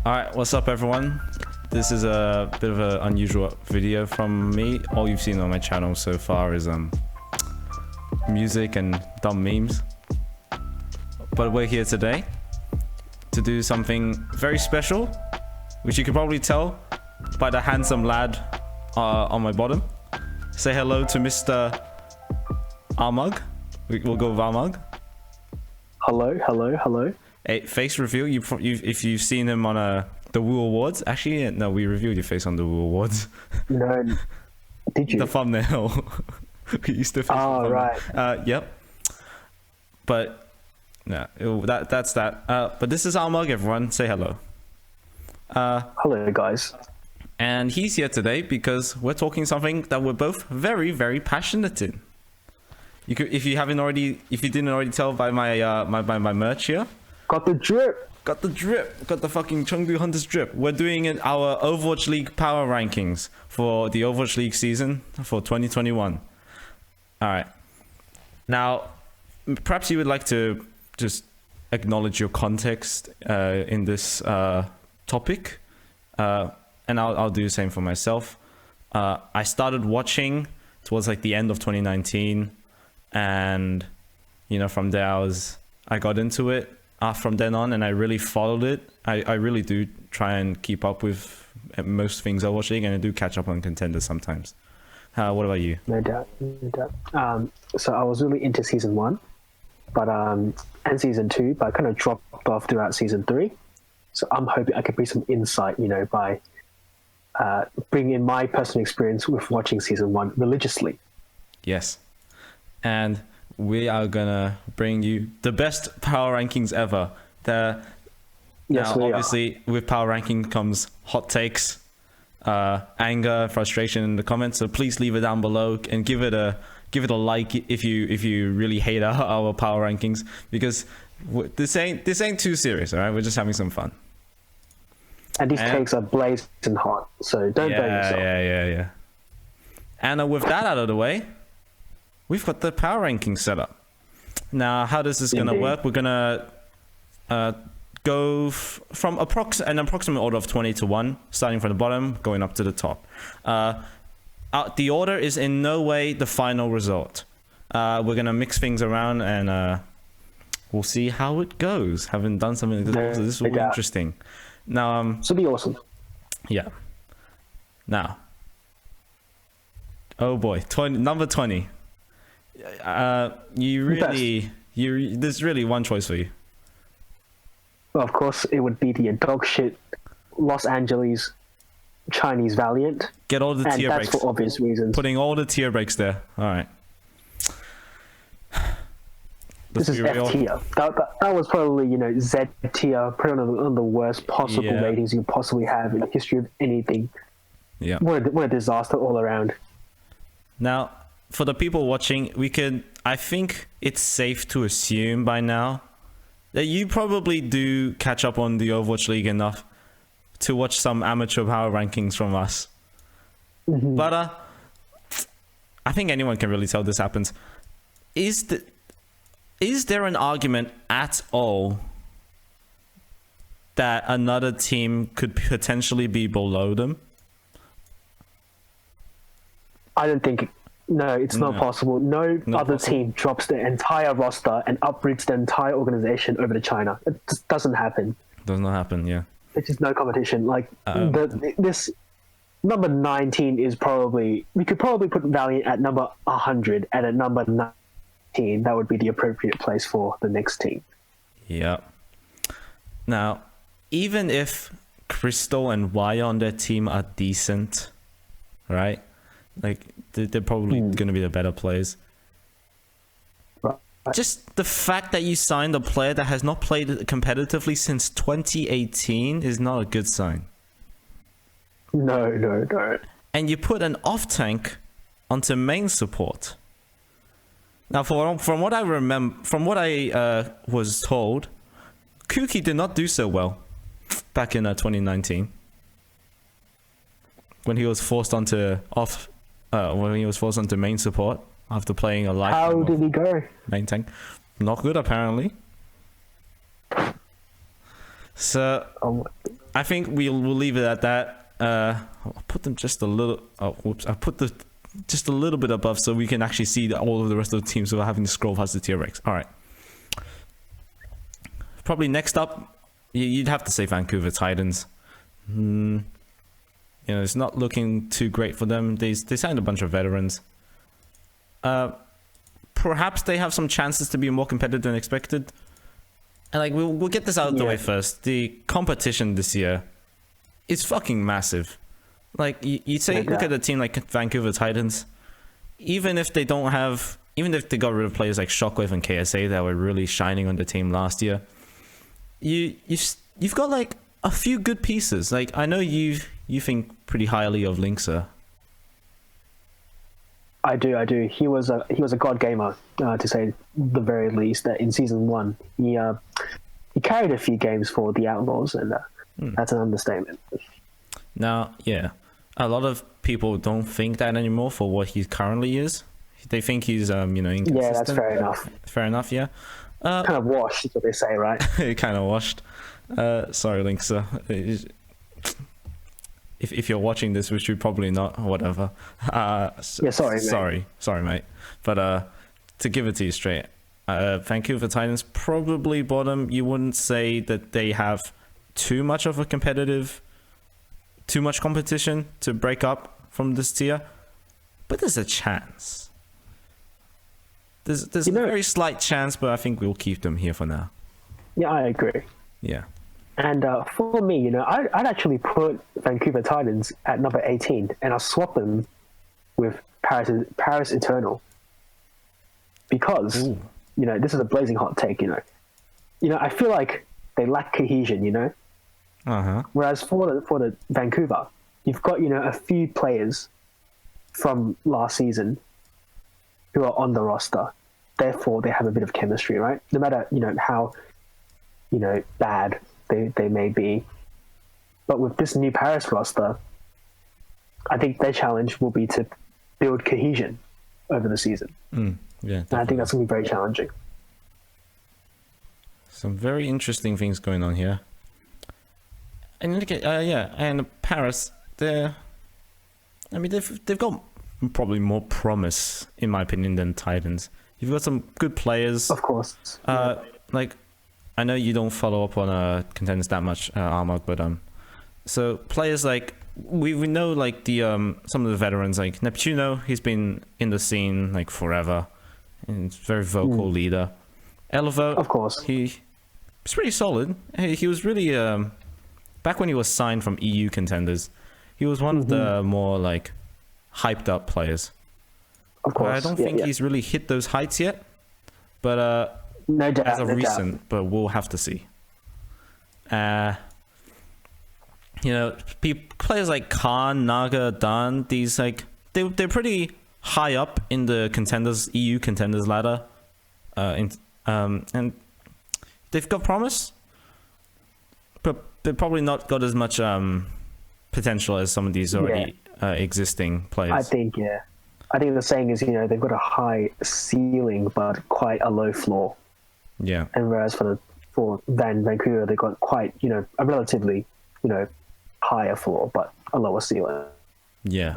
Alright, what's up everyone? This is a bit of an unusual video from me. All you've seen on my channel so far is music and dumb memes. But we're here today to do something very special, which you could probably tell by the handsome lad on my bottom. Say hello to Mr. rmug. We'll go with rmug. Hello, hello, hello. Hey, face reveal. If you've seen him on the Woo Awards. Actually, no, we reviewed your face on the Woo Awards. No, did you? The thumbnail. We used to face. Oh, right. Yep. But no, that's that. But this is rmug. Everyone, say hello. Hello, guys. And he's here today because we're talking something that we're both very, very passionate in. You could, if you didn't already tell by my my merch here. Got the drip. Got the drip. Got the fucking Chengdu Hunters drip. We're doing our Overwatch League power rankings for the Overwatch League season for 2021. All right. Now, perhaps you would like to just acknowledge your context in this topic, and I'll do the same for myself. I started watching towards like the end of 2019, and you know, from there I got into it. From then on, and I really followed it. I really do try and keep up with most things Overwatch League, and I do catch up on contenders sometimes. What about you? No doubt, no doubt. So I was really into season 1, but and season 2, but I kind of dropped off throughout season 3. So I'm hoping I could bring some insight, you know, by bringing in my personal experience with watching season 1 religiously. Yes, and we are gonna bring you the best power rankings ever. Yes, now, obviously, with power ranking comes hot takes, anger, frustration in the comments. So please leave it down below and give it a like if you really hate our power rankings, because this ain't too serious. All right, we're just having some fun. And these takes are blazing hot, so don't burn yourself. Yeah. And with that out of the way, we've got the power ranking set up. Now, how does this gonna work? We're gonna go from an approximate order of 20 to 1, starting from the bottom, going up to the top. The order is in no way the final result. We're gonna mix things around, and we'll see how it goes. Haven't done something like this, so this will be interesting. Now, this will be awesome. Yeah. Now, oh boy, number 20. There's really one choice for you. Well, of course, it would be the dog shit Los Angeles Chinese Valiant. Get all the tier breaks. And that's for obvious reasons. Putting all the tier breaks there. All right. This is F tier. That was probably, you know, Z tier, probably one of the worst possible ratings you could possibly have in the history of anything. Yeah. What a disaster all around. Now, for the people watching, I think it's safe to assume by now that you probably do catch up on the Overwatch League enough to watch some amateur power rankings from us. Mm-hmm. But I think anyone can really tell this happens. Is there an argument at all that another team could potentially be below them? I don't think. No, it's not possible. No other team drops their entire roster and uproots their entire organization over to China. It just doesn't happen. Does not happen, yeah. It's just no competition. Like, this number 19 is probably... We could probably put Valiant at number 100, and at number 19, that would be the appropriate place for the next team. Yeah. Now, even if Crystal and Y on their team are decent, right? Like, they're probably going to be the better players. Right. Just the fact that you signed a player that has not played competitively since 2018 is not a good sign. No. And you put an off-tank onto main support. Now, from what I remember, from what I was told, Kuki did not do so well back in 2019 when he was forced onto main support after playing a light. How did he go? Main tank, not good apparently. So I think we'll leave it at that. I'll put them just a little. Oh, whoops! I put the just a little bit above so we can actually see all of the rest of the teams without having to scroll past the tier ranks. All right. Probably next up, you'd have to say Vancouver Titans. You know, it's not looking too great for them. They signed a bunch of veterans. Perhaps they have some chances to be more competitive than expected. And like we'll get this out of the way first. The competition this year is fucking massive. Like you say, look at a team like Vancouver Titans. Even if they got rid of players like Shockwave and KSA that were really shining on the team last year, you've got like a few good pieces. Like I know you think pretty highly of Linkser. I do. He was a god gamer, to say the very least. That in season 1, he carried a few games for the Outlaws, and that's an understatement. Now, yeah, a lot of people don't think that anymore for what he currently is. They think he's inconsistent. Yeah, that's fair enough. Fair enough, yeah. Kind of washed, is what they say, right? Kind of washed. Sorry, Linkser. If you're watching this, which you probably not, whatever. Sorry, mate. But to give it to you straight, Vancouver Titans probably bottom. You wouldn't say that they have too much competition to break up from this tier, but there's a chance. There's a very slight chance, but I think we'll keep them here for now. Yeah, I agree. Yeah. And for me, I'd actually put Vancouver Titans at number 18, and I'll swap them with Paris Eternal. Because, this is a blazing hot take, I feel like they lack cohesion, Uh-huh. Whereas for the Vancouver, you've got, a few players from last season who are on the roster. Therefore, they have a bit of chemistry, right? No matter, how, bad they may be. But with this new Paris roster, I think their challenge will be to build cohesion over the season. Yeah, and I think that's going to be very challenging. Some very interesting things going on here. And and Paris, they've got probably more promise, in my opinion, than Titans. You've got some good players. Of course. Like, I know you don't follow up on contenders that much, rmug, but so players like we know like the some of the veterans like Neptuno. He's been in the scene like forever, and he's a very vocal leader. Elevo, of course, he's pretty solid. He was really back when he was signed from EU contenders. He was one of the more like hyped up players. Of course, I don't think he's really hit those heights yet, but no doubt, as of recent, but we'll have to see. Players like Khan, Naga, Dan, these like they're pretty high up in the EU contenders ladder, and they've got promise, but they've probably not got as much potential as some of these already existing players. I think the saying is they've got a high ceiling but quite a low floor. Yeah. And whereas for Vancouver, they got quite a relatively higher floor but a lower ceiling. Yeah.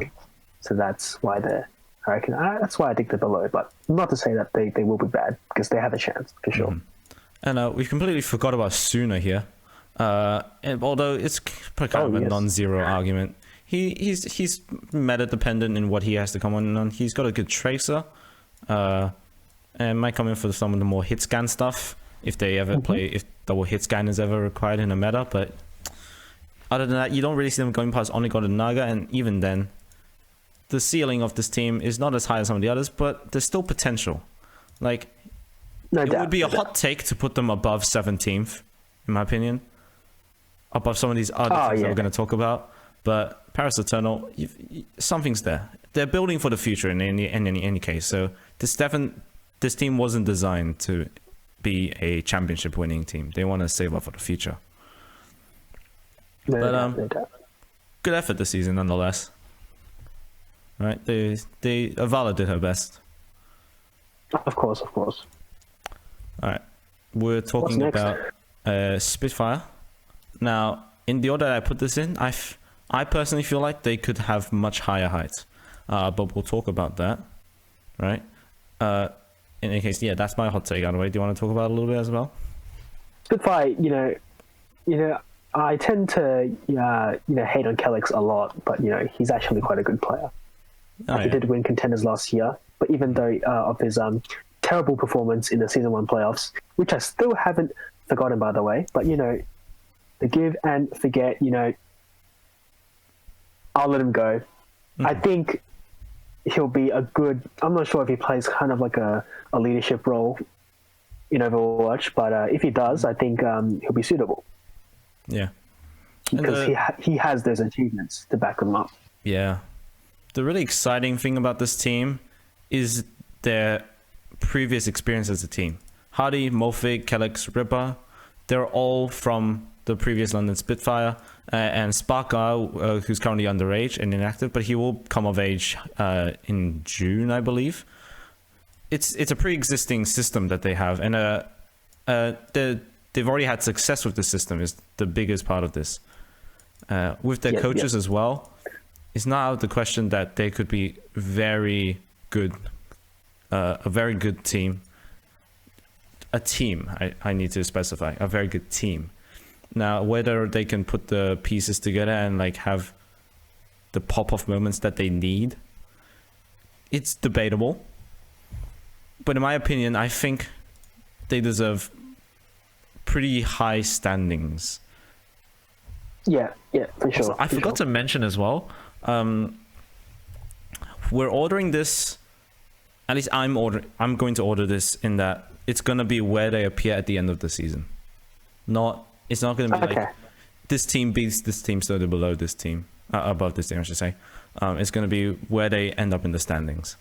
So that's why that's why I think they're below. But not to say that they will be bad, because they have a chance for sure. And we completely forgot about Suna here. And although it's kind of a non-zero argument, he's meta dependent in what he has to come on. He's got a good tracer. And might come in for some of the more hit scan stuff if they ever if double hit scan is ever required in a meta. But other than that, you don't really see them going past Onigod and Naga, and even then, the ceiling of this team is not as high as some of the others, but there's still potential. Like, it would be a hot take to put them above 17th, in my opinion, above some of these other things that we're going to talk about. But Paris Eternal, something's there. They're building for the future in any case. So this team wasn't designed to be a championship winning team. They want to save up for the future. Good effort this season nonetheless. Right? Avala did her best. Of course. Alright. We're talking about Spitfire. Now, in the order I put this in, I personally feel like they could have much higher heights. But we'll talk about that, right? In any case, yeah, that's my hot take. Anyway, do you want to talk about it a little bit as well? Spitfire, I tend to hate on Kellex a lot, but he's actually quite a good player. He did win contenders last year, but even though of his terrible performance in the season 1 playoffs, which I still haven't forgotten, by the way, but the give and forget, I'll let him go. I think he'll be a good, I'm not sure if he plays kind of like a leadership role in Overwatch, but if he does, I think he'll be suitable. Yeah. Because he has those achievements to back him up. Yeah. The really exciting thing about this team is their previous experience as a team. Hardy, Mofig, Kellex, Ripper, they're all from the previous London Spitfire. And Spark, who's currently underage and inactive, but he will come of age in June, I believe. It's a pre-existing system that they have, and they've already had success with the system is the biggest part of this. With their coaches as well, it's not out of the question that they could be very good, a very good team. A team, I need to specify, a very good team. Now, whether they can put the pieces together and like have the pop-off moments that they need, it's debatable. But in my opinion, I think they deserve pretty high standings. Yeah, for sure. Also, I forgot to mention as well, we're ordering this, at least I'm going to order this in that it's going to be where they appear at the end of the season. It's not going to be like this team beats this team, so they're below this team, above this team, I should say. It's going to be where they end up in the standings.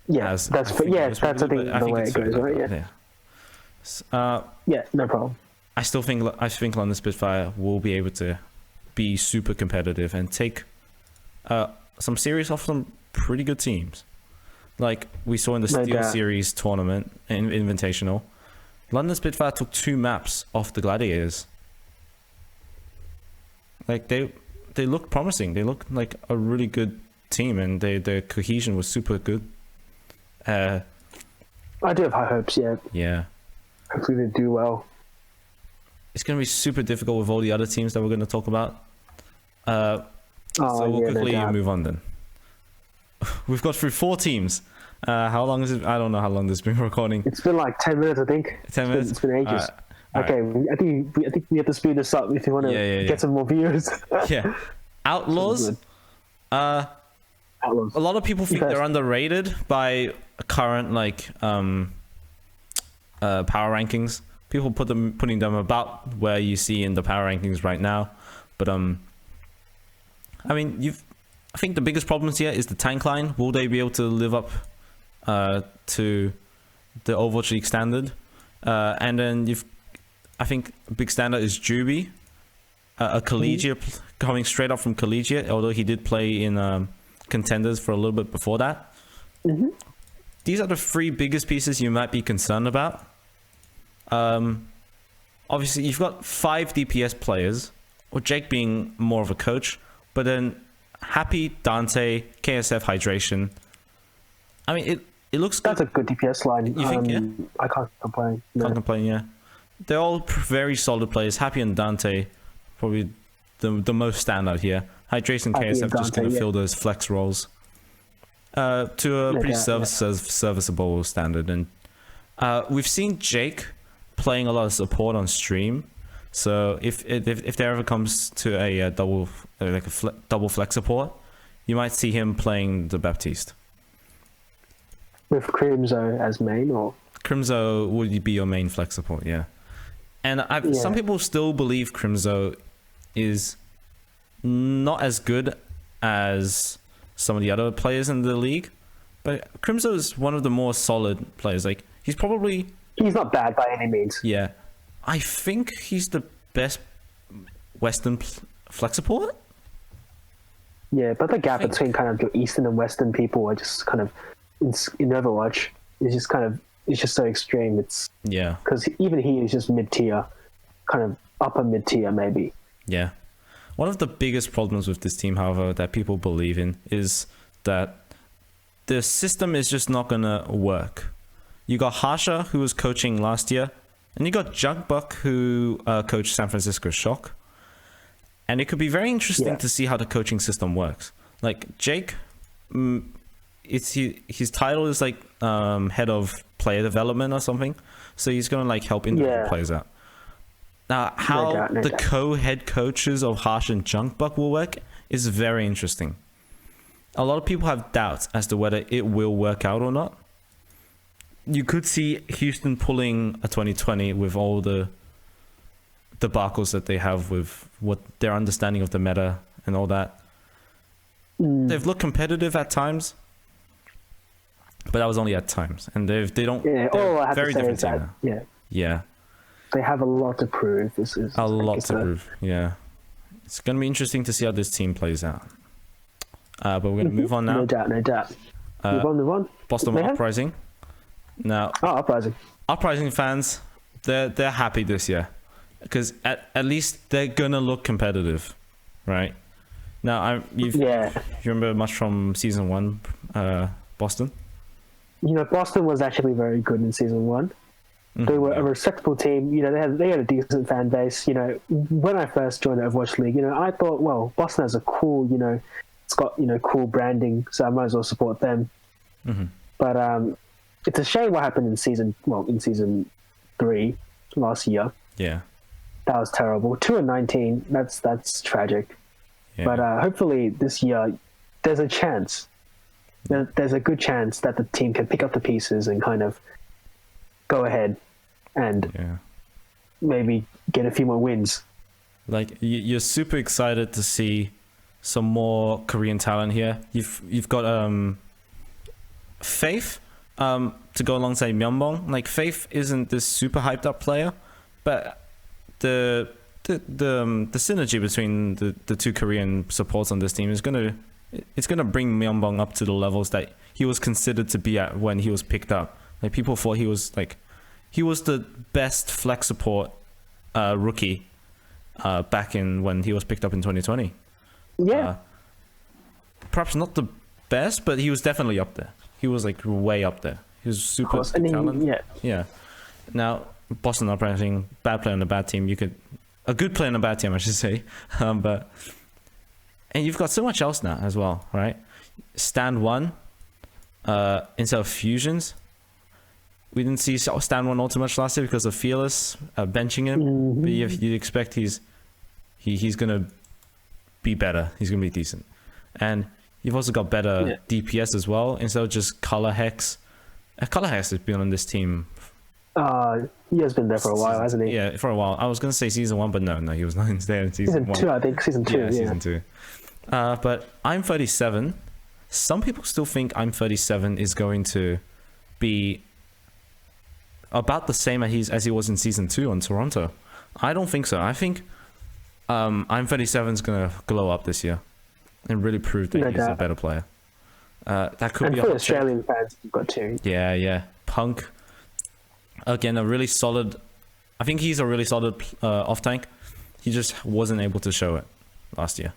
Yeah, that's I think the way it goes, right? Yeah, no problem. I think London Spitfire will be able to be super competitive and take some series off some pretty good teams, like we saw in the Steel Series tournament in Invitational. London Spitfire took 2 maps off the Gladiators. Like they looked promising. They looked like a really good team, and their cohesion was super good. I do have high hopes. Yeah. Hopefully they do well. It's going to be super difficult with all the other teams that we're going to talk about. So we'll quickly move on then. We've got through 4 teams. How long is it? I don't know how long this has been recording. It's been like 10 minutes, I think. 10 minutes? It's been ages. Okay, right. I think we have to speed this up if you want to get some more viewers. Yeah. Outlaws. Outlaws. A lot of people think they're underrated by current power rankings. People putting them about where you see in the power rankings right now. But I think the biggest problems here is the tank line. Will they be able to live up to the Overwatch League standard? And then I think a big standard is Juby, a collegiate coming straight up from collegiate, although he did play in contenders for a little bit before that. These are the 3 biggest pieces you might be concerned about. Obviously you've got 5 DPS players, with Jake being more of a coach, but then Happy, Dante, KSF, Hydration. I mean, it looks good. That's a good DPS line. You think, yeah? I can't complain. Can't complain, yeah. They're all very solid players. Happy and Dante, probably the most standout here. Hydration and KSF just going to fill those flex roles to a pretty serviceable standard. And we've seen Jake playing a lot of support on stream. So if there ever comes to a double flex support, you might see him playing the Baptiste. With Crimzo as main, or Crimzo would be your main flex support, yeah. And some people still believe Crimzo is not as good as some of the other players in the league, but Crimzo is one of the more solid players. Like he's not bad by any means. Yeah, I think he's the best Western flex support. Yeah, but the gap between kind of your Eastern and Western people are just kind of in Overwatch is just so extreme. It's because even he is just mid tier, kind of upper mid tier maybe. Yeah. One of the biggest problems with this team, however, that people believe in is that the system is just not going to work. You got Harsha, who was coaching last year, and you got Jungbuck, who coached San Francisco Shock. And it could be very interesting to see how the coaching system works. Like, Jake, his title is like head of player development or something. So he's going to like help individual players out. Now, how the co-head coaches of Harsh and Jungbuck will work is very interesting. A lot of people have doubts as to whether it will work out or not. You could see Houston pulling a 2020 with all the debacles that they have with what their understanding of the meta and all that. They've looked competitive at times, but that was only at times, and they don't. Yeah, all I have very to say is that, yeah. They have a lot to prove. This is a lot to prove. Yeah, it's gonna be interesting to see how this team plays out. But we're gonna move on now. No doubt. Move on. Boston Mayhem? Uprising. Now, Uprising fans, they're happy this year because at least they're gonna look competitive, right? Now, you remember much from season 1, Boston? You know, Boston was actually very good in season 1. They were a respectable team. You know, they had a decent fan base. You know, when I first joined the Overwatch League, you know, I thought, well, Boston has a cool, you know, it's got, you know, cool branding, so I might as well support them. But it's a shame what happened in season 3 last year. Yeah, that was terrible. 2-19. That's tragic. Yeah. But hopefully this year, there's a chance. There's a good chance that the team can pick up the pieces and kind of go ahead and maybe get a few more wins. Like, you're super excited to see some more Korean talent here. You've got Faith to go alongside Myeonbong. Like, Faith isn't this super hyped up player, but the synergy between the two Korean supports on this team is gonna bring Myeonbong up to the levels that he was considered to be at when he was picked up. Like, people thought he was the best flex support rookie back in when he was picked up in 2020. Yeah. Perhaps not the best, but he was definitely up there. He was like way up there. He was super talent. Yeah. Now, Boston Uprising, bad player on a bad team. A good player on a bad team, I should say. And you've got so much else now as well, right? Stand 1 instead of fusions. We didn't see Stand 1 all too much last year because of Fearless benching him. But you'd expect he's gonna be better. He's gonna be decent. And you've also got better DPS as well instead of just Color Hex. Color Hex has been on this team. He has been there for a while, hasn't he? Yeah, for a while. I was gonna say season 1, but no, he was not there in season 1. Season 2, I think. Season 2. Yeah, season 2. But I'm 37. Some people still think I'm 37 is going to be about the same as he was in season 2 on Toronto. I don't think so. I think I'm 37 is gonna glow up this year and really prove that he's a better player. That could be for Australian fans, you've got two. Yeah. Punk, again, a really solid. I think he's a really solid off tank. He just wasn't able to show it last year.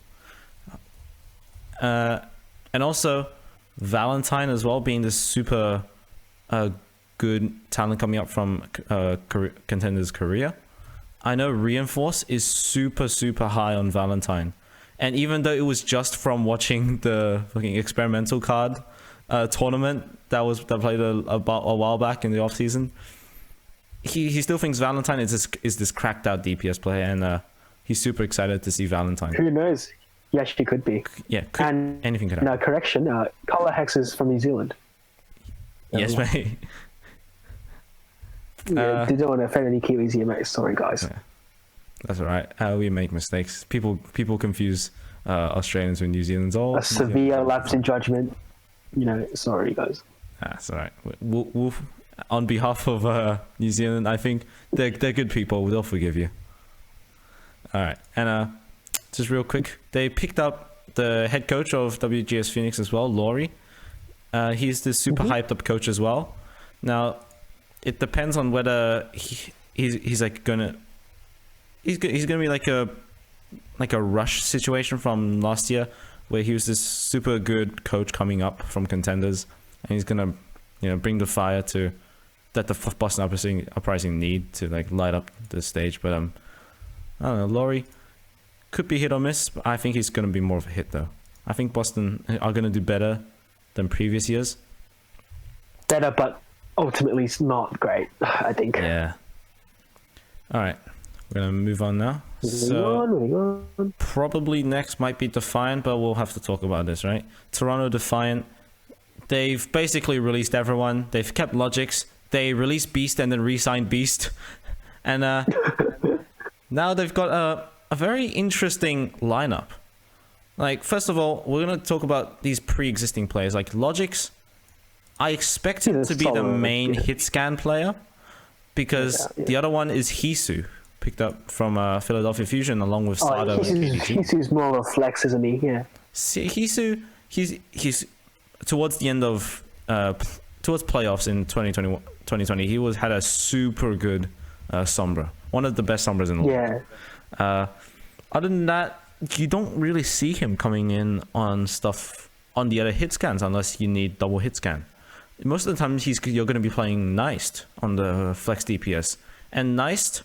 And also Valentine as well, being this super good talent coming up from Contenders Korea. I know Reinforce is super high on Valentine, and even though it was just from watching the fucking experimental card tournament that played a while back in the off season, he still thinks Valentine is this cracked out DPS player, and he's super excited to see Valentine. Who knows? He actually could be. Yeah, anything could happen. No, correction. Color Hex is from New Zealand. Yes, mate. Yeah, didn't want to offend any Kiwis here, mate. Sorry, guys. Yeah, that's all right. We make mistakes. People confuse Australians with New Zealanders. A severe lapse in judgment. You know, sorry, guys. That's all right. We'll on behalf of New Zealand, I think they're good people. They'll forgive you. All right, and just real quick, they picked up the head coach of WGS Phoenix as well, Laurie. He's the super hyped up coach as well. Now, it depends on whether he's like gonna he's gonna be like a rush situation from last year, where he was this super good coach coming up from contenders, and he's gonna, bring the fire to that the Boston Uprising need to like light up the stage. But I don't know, Laurie could be hit or miss, but I think he's gonna be more of a hit though. I think Boston are gonna do better than previous years. Better, but ultimately it's not great, I think. Yeah. All right, we're gonna move on now. Moving on. Probably next might be Defiant, but we'll have to talk about this, right? Toronto Defiant. They've basically released everyone. They've kept Logics. They released Beast and then re-signed Beast, and now they've got a very interesting lineup. Like, first of all, we're gonna talk about these pre-existing players. Like Logics, I expect him to be the main hit scan player, because the other one is Hisu, picked up from Philadelphia Fusion along with Sado. Hisu's more of a flex, isn't he? Yeah. See, Hisu, he's towards the end of towards playoffs in 2020. He had a super good Sombra, one of the best Sombras in the world. Yeah. Other than that, you don't really see him coming in on stuff on the other hit scans unless you need double hit scan. Most of the time, you're going to be playing Neist on the flex DPS, and Neist,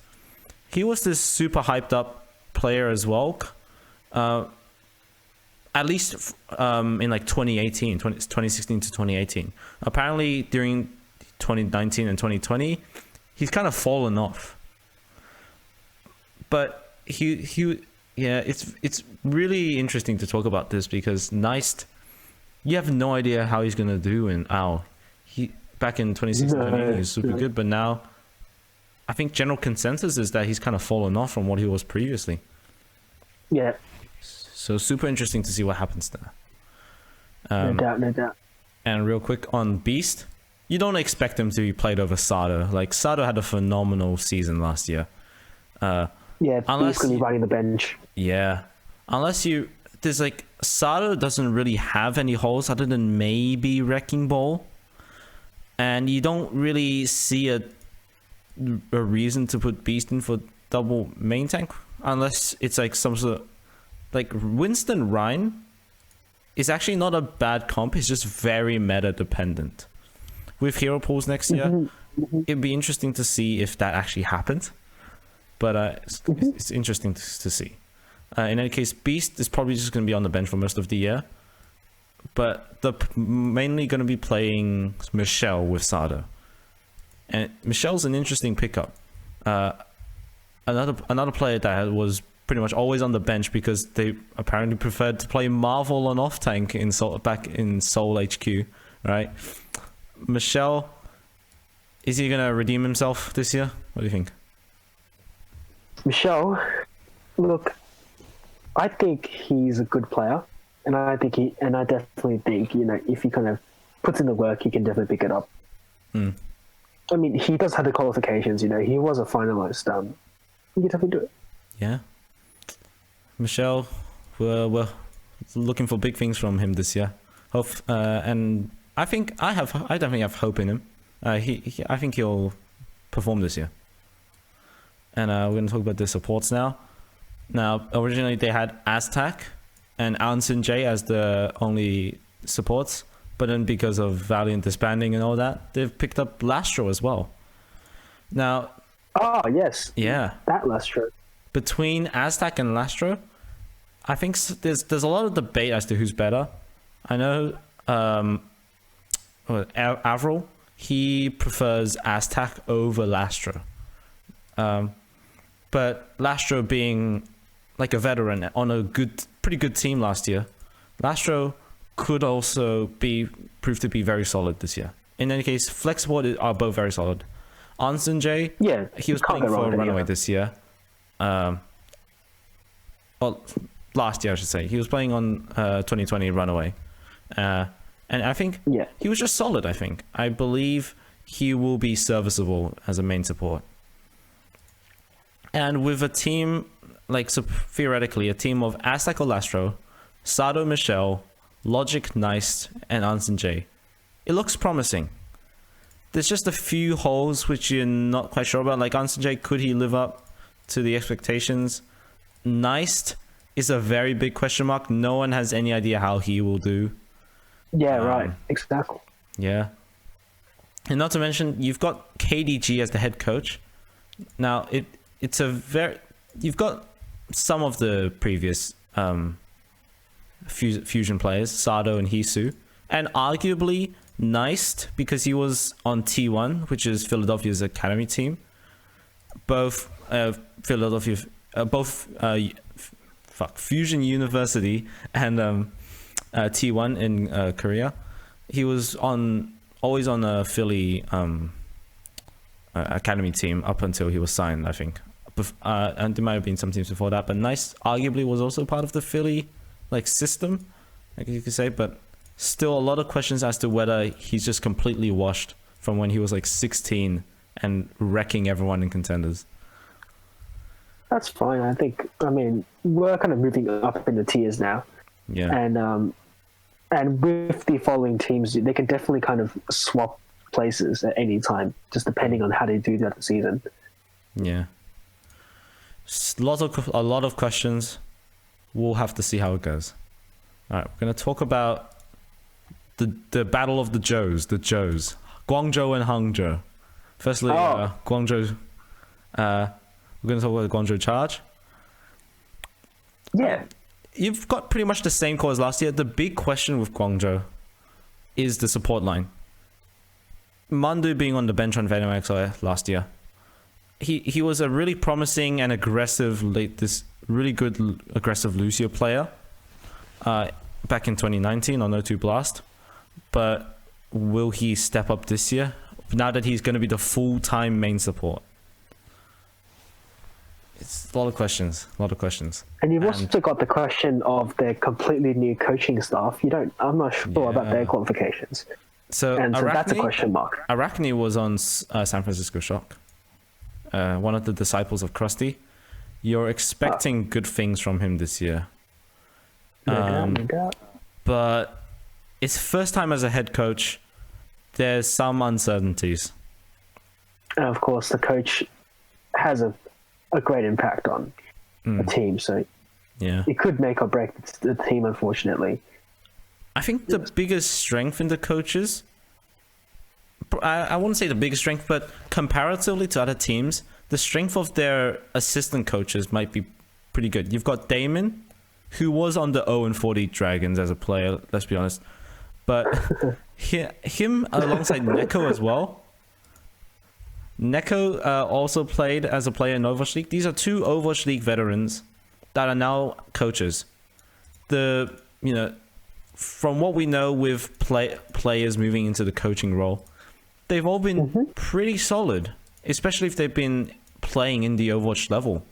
he was this super hyped up player as well. At least in like 2016 to 2018. Apparently during 2019 and 2020, he's kind of fallen off. But it's really interesting to talk about this, because Neist, you have no idea how he's gonna do in OWL. Back in 2016, he was super good, but now I think general consensus is that he's kind of fallen off from what he was previously. Yeah. So super interesting to see what happens there. No doubt. And real quick on Beast, you don't expect him to be played over Sado. Like, Sado had a phenomenal season last year. Beast going to be running the bench. Yeah. There's like, Sado doesn't really have any holes other than maybe Wrecking Ball. And you don't really see a reason to put Beast in for double main tank, unless it's like some sort of, like, Winston Ryan is actually not a bad comp. It's just very meta dependent. With hero pools next year, it'd be interesting to see if that actually happened. But it's interesting to see. In any case, Beast is probably just going to be on the bench for most of the year. But they're mainly going to be playing Michelle with Sado. And Michelle's an interesting pickup. Another player that was pretty much always on the bench because they apparently preferred to play Marvel on off tank back in Seoul HQ, right? Michelle, is he gonna redeem himself this year? What do you think? Michelle, look, I think he's a good player, and I definitely think, if he kind of puts in the work, he can definitely pick it up. I mean, he does have the qualifications. He was a finalist. He can definitely do it. Yeah. Michelle, we're looking for big things from him this year. And I definitely have hope in him. I think he'll perform this year. And we're going to talk about the supports now. Now, originally they had Aztac and Anson J as the only supports, but then because of Valiant disbanding and all that, they've picked up Lastro as well. Now. Oh yes. Yeah. That Lastro. Between Aztac and Lastro, I think there's a lot of debate as to who's better. I know Avril, he prefers Aztac over Lastro. But Lastro being like a veteran on a pretty good team last year, Lastro could also prove to be very solid this year. In any case, Flex support are both very solid. Anson J, he was playing for Runaway this year. Last year I should say. He was playing on 2020 Runaway. And I think he was just solid, I believe he will be serviceable as a main support. And with a team, theoretically, a team of Aztac or Lastro, Sado Michelle, Logic Neist, and Anson J, it looks promising. There's just a few holes which you're not quite sure about. Like Anson J, could he live up to the expectations. Neist is a very big question mark. No one has any idea how he will do. Yeah, right. Exactly. Yeah. And not to mention, you've got KDG as the head coach. Now, it's a very... You've got some of the previous Fusion players, Sado and Hisu. And arguably, Neist, because he was on T1, which is Philadelphia's academy team. Both Fusion University and T1 in Korea. He was always on a Philly academy team up until he was signed, I think. And there might have been some teams before that, but Neist arguably was also part of the Philly system, I guess you could say. But still, a lot of questions as to whether he's just completely washed from when he was 16 and wrecking everyone in contenders. That's fine. I mean, we're kind of moving up in the tiers now. Yeah. And with the following teams, they can definitely kind of swap places at any time, just depending on how they do that season. Yeah. A lot of questions. We'll have to see how it goes. All right, we're going to talk about the battle of the Joes, Guangzhou and Hangzhou. Firstly, Guangzhou. We're going to talk about the Guangzhou Charge. Yeah. You've got pretty much the same core as last year. The big question with Guangzhou is the support line. Mandu being on the bench on Venom XR last year. He was a really promising and aggressive, really good aggressive Lucio player back in 2019 on O2 Blast. But will he step up this year now that he's going to be the full-time main support? It's a lot of questions. And you've also got the question of their completely new coaching staff. I'm not sure about their qualifications. So that's a question mark. Arachne was on San Francisco Shock. One of the disciples of Krusty. You're expecting good things from him this year. No doubt. But it's first time as a head coach. There's some uncertainties. And of course, the coach has a great impact on a team. So it could make or break the team, unfortunately. I think the biggest strength in the coaches, I wouldn't say the biggest strength, but comparatively to other teams, the strength of their assistant coaches might be pretty good. You've got Damon, who was on the 0-40 Dragons as a player, let's be honest. But him alongside Neko as well. Neko also played as a player in Overwatch League. These are two Overwatch League veterans that are now coaches. From what we know with players moving into the coaching role, they've all been pretty solid, especially if they've been playing in the Overwatch level.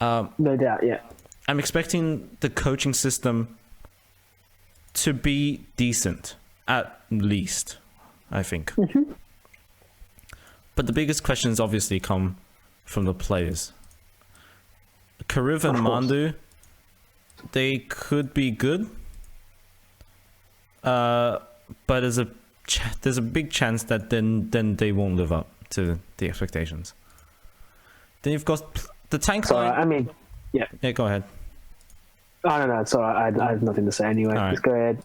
No doubt, yeah. I'm expecting the coaching system to be decent, at least, I think. But the biggest questions obviously come from the players. Kariv and Mandu, they could be good. But there's a big chance that then they won't live up to the expectations. Then you've got the tank line. Yeah, go ahead. Oh, no, it's all right. I have nothing to say anyway. Right. Just go ahead.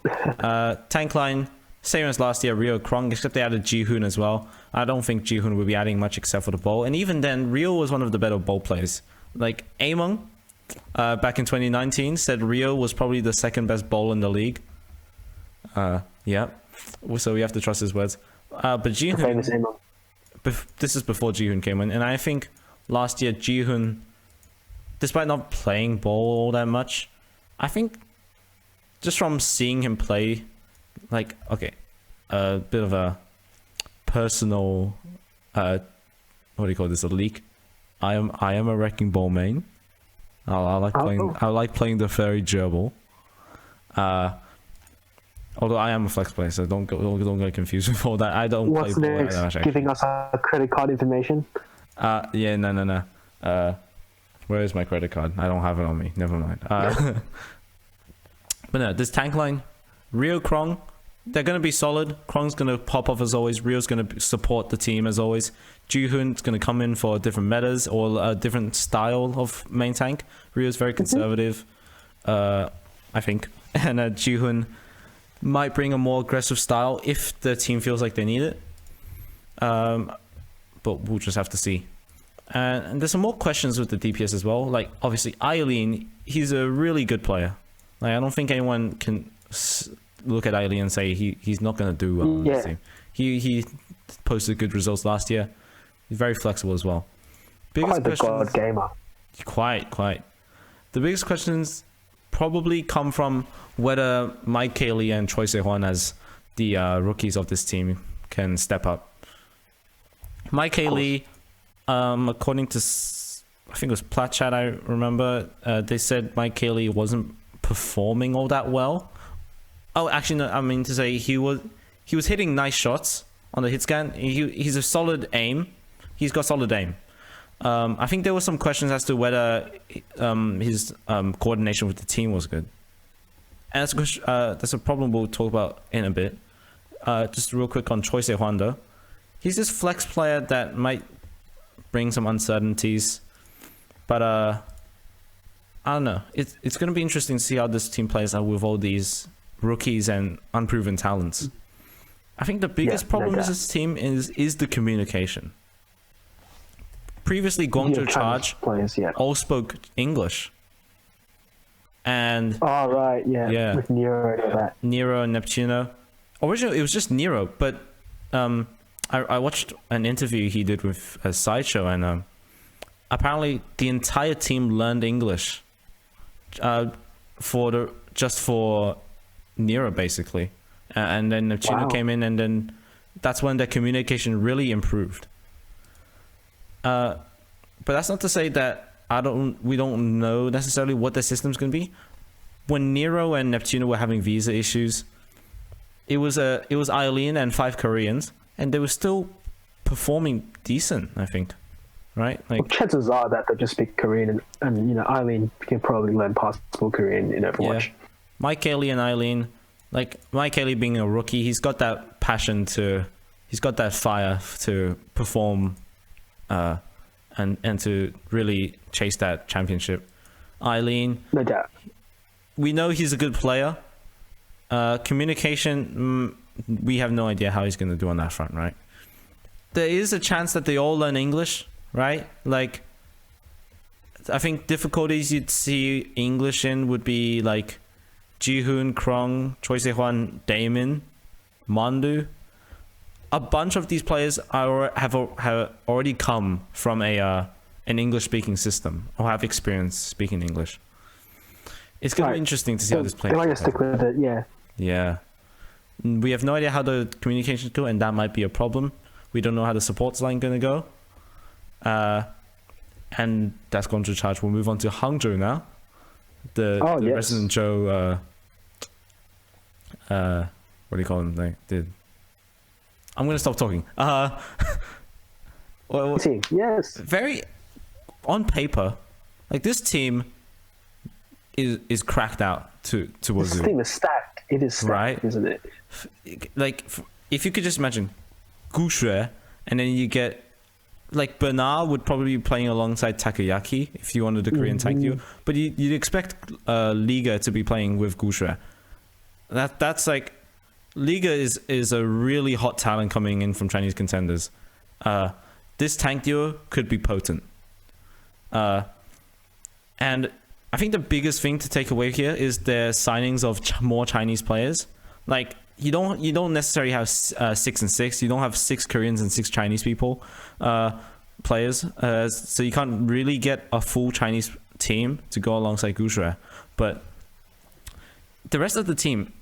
Tank line, same as last year, Rio Krong, except they added Jihoon as well. I don't think Jihoon will be adding much except for the ball. And even then, Rio was one of the better ball players. Like Among, back in 2019, said Rio was probably the second best ball in the league. Yeah. So we have to trust his words. But Jihoon, this is before Jihoon came in. And I think last year, Jihoon, despite not playing ball all that much, I think just from seeing him play, a bit of a personal, what do you call this, a leak? I am a wrecking ball main. I like playing the fairy gerbil. Although I am a flex player, so don't get confused with all that. I don't play ball that much. Giving us our credit card information? Yeah, no. Where is my credit card? I don't have it on me. Never mind. But no, this tank line, Rio Krong, they're going to be solid. Krong's going to pop off as always. Rio's going to support the team as always. Ji-hoon's going to come in for different metas or a different style of main tank. Rio's very conservative, I think. And Ji-hoon might bring a more aggressive style if the team feels like they need it. But we'll just have to see. And there's some more questions with the DPS as well. Like, obviously, Eileen, he's a really good player. Like, I don't think anyone can look at Eileen and say he's not going to do well on this team. He posted good results last year. He's very flexible as well. Quite the god gamer. Quite. The biggest questions probably come from whether Mike Cayley and Choi Se-hwan as the rookies of this team can step up. Mike Cayley, according to, I think it was Plat Chat, I remember, they said Mike Cayley wasn't performing all that well. Oh, actually, no, I mean to say he was hitting nice shots on the hit scan. He's a solid aim. He's got solid aim. I think there were some questions as to whether his coordination with the team was good. And that's a problem we'll talk about in a bit. Just real quick on Choi Se-hwan though. He's this flex player that might bring some uncertainties. But I don't know. It's going to be interesting to see how this team plays out with all these rookies and unproven talents. I think the biggest problem with this team is the communication. Previously, Guangzhou Charge all spoke English. And with Nero and that. Nero and Neptuno. Originally, it was just Nero, but I watched an interview he did with a Sideshow, and apparently the entire team learned English for Nero, basically. And then Neptuno came in, and then that's when their communication really improved. But that's not to say that we don't know necessarily what the system's going to be. When Nero and Neptuno were having visa issues, it was Eileen and 5 Koreans, and they were still performing decent, I think. Right? Like, chances are that they just speak Korean, and Eileen can probably learn passable Korean in Overwatch. Yeah. Mike Cayley and Eileen, like Mike Cayley being a rookie, he's got that passion he's got that fire to perform, and to really chase that championship. Eileen, no doubt. We know he's a good player. Communication, we have no idea how he's going to do on that front, right? There is a chance that they all learn English, right? Like, I think difficulties you'd see English in would be like Ji-hoon, Krong, Choi Se-hwan, Damon, Mandu. A bunch of these players have already come from an English-speaking system or have experience speaking English. It's going to be interesting to see how this plays. They might just stick with it, yeah. Yeah. We have no idea how the communications go, and that might be a problem. We don't know how the supports line going to go. And that's Guangzhou Charge. We'll move on to Hangzhou now. The Resident Joe, what do you call him? I'm going to stop talking. Yes. Very, on paper, like this team is cracked out to Wazoo. This team is stacked. It is stacked, right? Isn't it? Like, if you could just imagine Gushue, and then you get, like, Bernard would probably be playing alongside Takayaki if you wanted the Korean tank duo, but you'd expect Liga to be playing with Gushue. That's like, Liga is a really hot talent coming in from Chinese contenders. This tank duo could be potent. And I think the biggest thing to take away here is their signings of more Chinese players. Like, you don't necessarily have 6 and 6. You don't have 6 Koreans and 6 Chinese players. So you can't really get a full Chinese team to go alongside Gushue. But the rest of the team,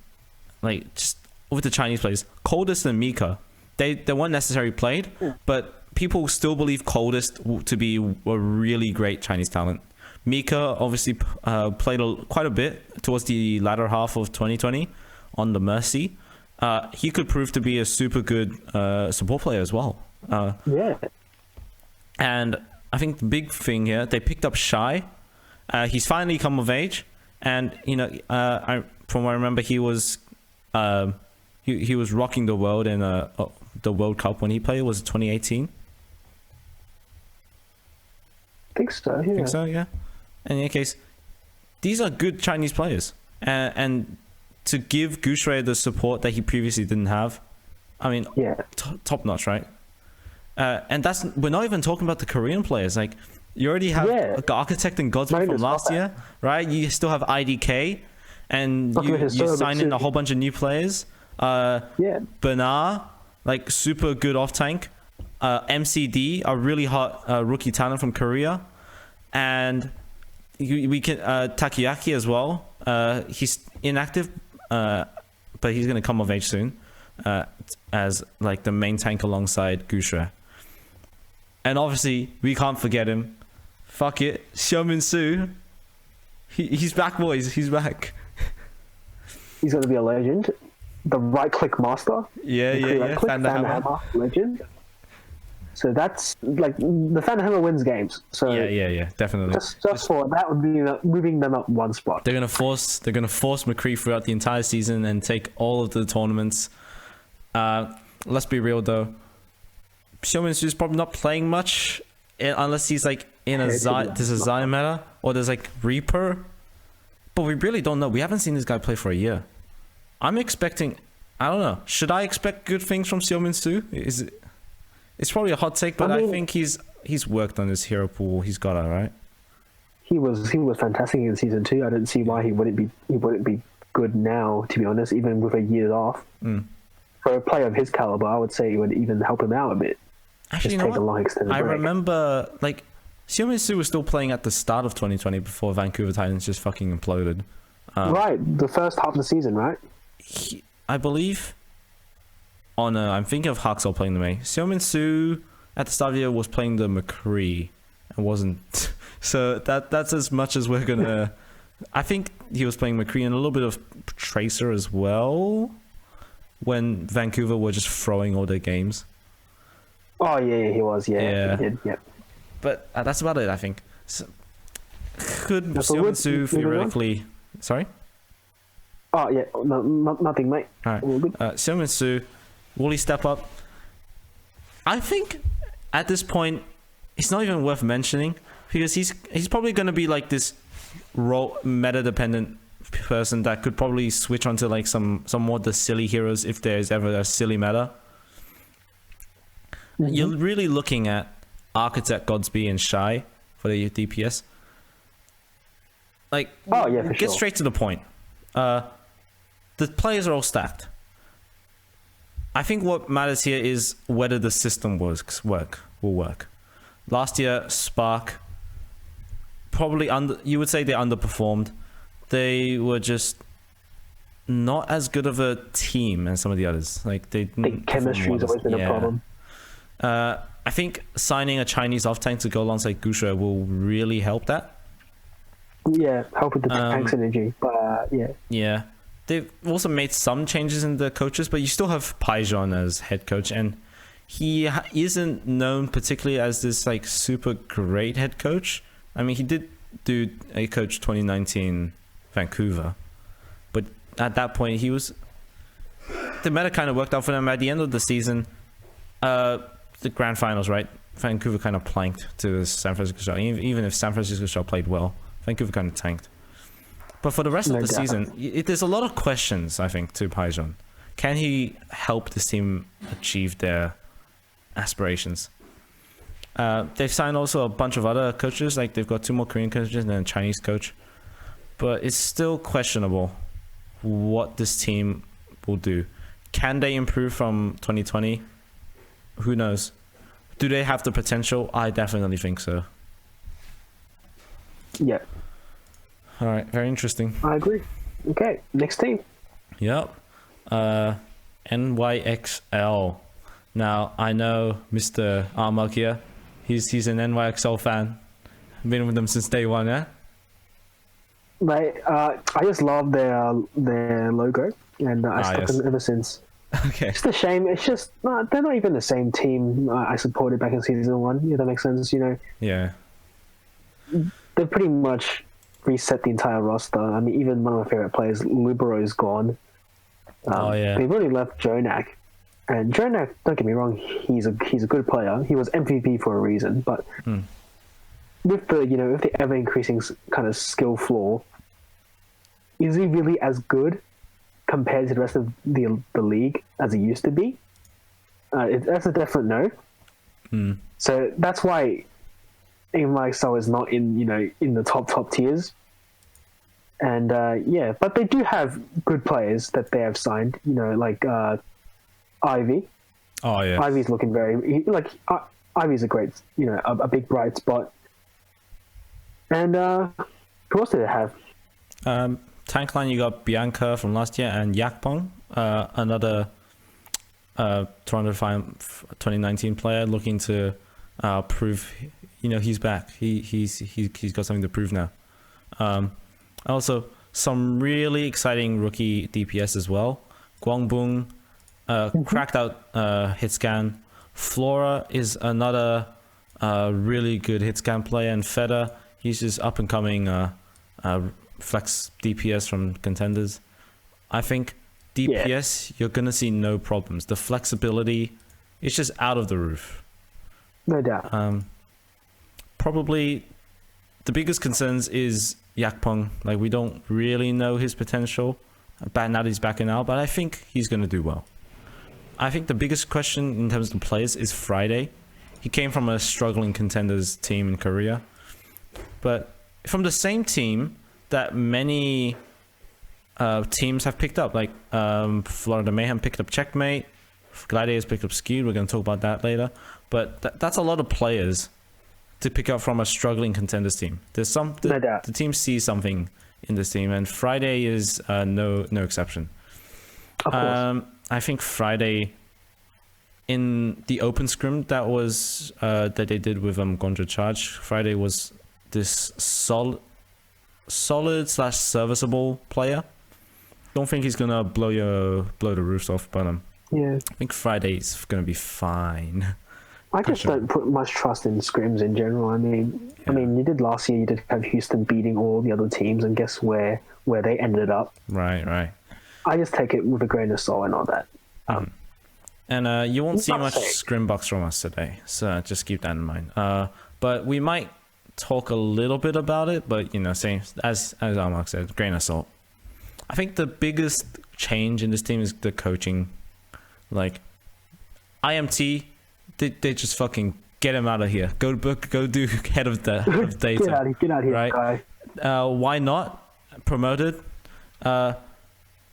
like, just with the Chinese players, Coldest and Mika, they weren't necessarily played, but people still believe Coldest to be a really great Chinese talent. Mika obviously played quite a bit towards the latter half of 2020 on the Mercy. He could prove to be a super good support player as well. And I think the big thing here, they picked up Shy. He's finally come of age, and from what I remember, he was he was rocking the world in the World Cup when he played. Was it 2018? I think so. Yeah. I think so. Yeah. In any case, these are good Chinese players, and to give Gushue the support that he previously didn't have, I mean, Yeah. top notch, right? And we're not even talking about the Korean players. Like, you already have Architect and Godspeed from last year, right? You still have IDK, and you sign in a whole bunch of new players. Bernard, like super good off tank. MCD, a really hot rookie talent from Korea, and we can Takoyaki as well. He's inactive, but he's gonna come of age soon, as like the main tank alongside Gushue. And obviously we can't forget him. Fuck it, Xiaomin Su. He's back, boys. He's back. He's gonna be a legend. The right click master. Yeah. Hammer legend. So that's like the Hammer wins games. So yeah, definitely. Just for that would be moving them up one spot. They're gonna force McCree throughout the entire season and take all of the tournaments. Let's be real though. Xiaomin Su is probably not playing much unless he's like in there's a Zion meta or there's like Reaper. But we really don't know. We haven't seen this guy play for a year. I'm expecting, I don't know. Should I expect good things from Xiaomin Su? It's probably a hot take, but I think he's worked on his hero pool. He's got it, right? He was fantastic in season 2. I don't see why he wouldn't be good now, to be honest, even with a year off. For a player of his caliber, I would say it would even help him out a bit. Actually, you know what? I remember like Xiaomin Su was still playing at the start of 2020 before Vancouver Titans just fucking imploded. Right, the first half of the season, right? I believe. Oh no, I'm thinking of Hangzhou playing the May. Xiaomin Su at the start of the year was playing the McCree and wasn't. So that's as much as we're gonna. I think he was playing McCree and a little bit of Tracer as well when Vancouver were just throwing all their games. Oh yeah, he was. Yeah. He did. Yep. But that's about it, I think. So, could Xiaomin Su theoretically? Sorry. Oh yeah, no, nothing, mate. All right. Xiaomin Su, will he step up? I think at this point, it's not even worth mentioning because he's probably going to be like this role meta dependent person that could probably switch onto like some more of the silly heroes if there's ever a silly meta. You're really looking at Architect, Godspeed, and Shy for the DPS. Like, get straight to the point. The players are all stacked. I think what matters here is whether the system will work. Last year, Spark probably you would say they underperformed. They were just not as good of a team as some of the others. Like they didn't. Chemistry has always been a problem. I think signing a Chinese off tank to go alongside Gushue will really help that. Yeah, help with the tank synergy. But yeah, they've also made some changes in the coaches, but you still have Paijon as head coach, and he isn't known particularly as this like super great head coach. I mean, he did do a coach 2019 Vancouver, but at that point the meta kind of worked out for them. At the end of the season, the grand finals, right? Vancouver kind of planked to San Francisco Charge. Even if San Francisco Charge played well, Vancouver kind of tanked. But for the rest of the season, there's a lot of questions, I think, to Paijon. Can he help this team achieve their aspirations? They've signed also a bunch of other coaches. Like they've got 2 more Korean coaches and a Chinese coach. But it's still questionable what this team will do. Can they improve from 2020? Who knows? Do they have the potential? I definitely think so. Yeah. All right, very interesting. I agree. Okay, next team. Yep. NYXL. Now, I know Mr. rmug here. He's an NYXL fan. Been with them since day one, yeah? I just love their logo, and I stuck with them ever since. Okay. It's a shame. It's just they're not even the same team I supported back in season 1. Yeah, that makes sense. You know. Yeah. They've pretty much reset the entire roster. I mean, even one of my favorite players, Libero's gone. They've already left Jonak, and Jonak, don't get me wrong, he's a good player. He was MVP for a reason, but with the ever increasing kind of skill floor, is he really as good compared to the rest of the league as he used to be? That's a definite no. So that's why AMXL is not in the top tiers. And but they do have good players that they have signed. Like Ivy. Oh yeah. Ivy's looking Ivy's a great, a big bright spot. And who else do they have? Tank line, you got Bianca from last year and Yakpong, another Toronto Defiant 2019 player looking to prove, he's back. He's got something to prove now. Also, some really exciting rookie DPS as well. Guangbong cracked out hit scan. Flora is another really good hit scan player, and Feder, he's just up and coming flex DPS from contenders. I think DPS, you're gonna see no problems. The flexibility, it's just out of the roof. No doubt. Probably the biggest concerns is Yakpong. Like, we don't really know his potential. Now that he's backing out, but I think he's gonna do well. I think the biggest question in terms of the players is Friday. He came from a struggling contenders team in Korea, but from the same team that many teams have picked up, like Florida Mayhem picked up Checkmate, Gladiators picked up Skewed. We're going to talk about that later, but that's a lot of players to pick up from a struggling contenders team. There's the team sees something in this team, and Friday is no exception. Of course. I think Friday, in the open scrim that was that they did with Guangzhou Charge, Friday was this solid / serviceable player. Don't think he's gonna blow the roofs off, but I think Friday's gonna be fine. I just don't put much trust in scrims in general. I mean, you did last year. You did have Houston beating all the other teams, and guess where they ended up. Right. I just take it with a grain of salt and all that. And you won't see much scrim bucks from us today, so just keep that in mind. But we might talk a little bit about it, but same as Armark said, grain of salt. I think the biggest change in this team is the coaching. Like, IMT, they just fucking get him out of here. Go do head of data. Get out of here, right? Guy. Why not? Promoted.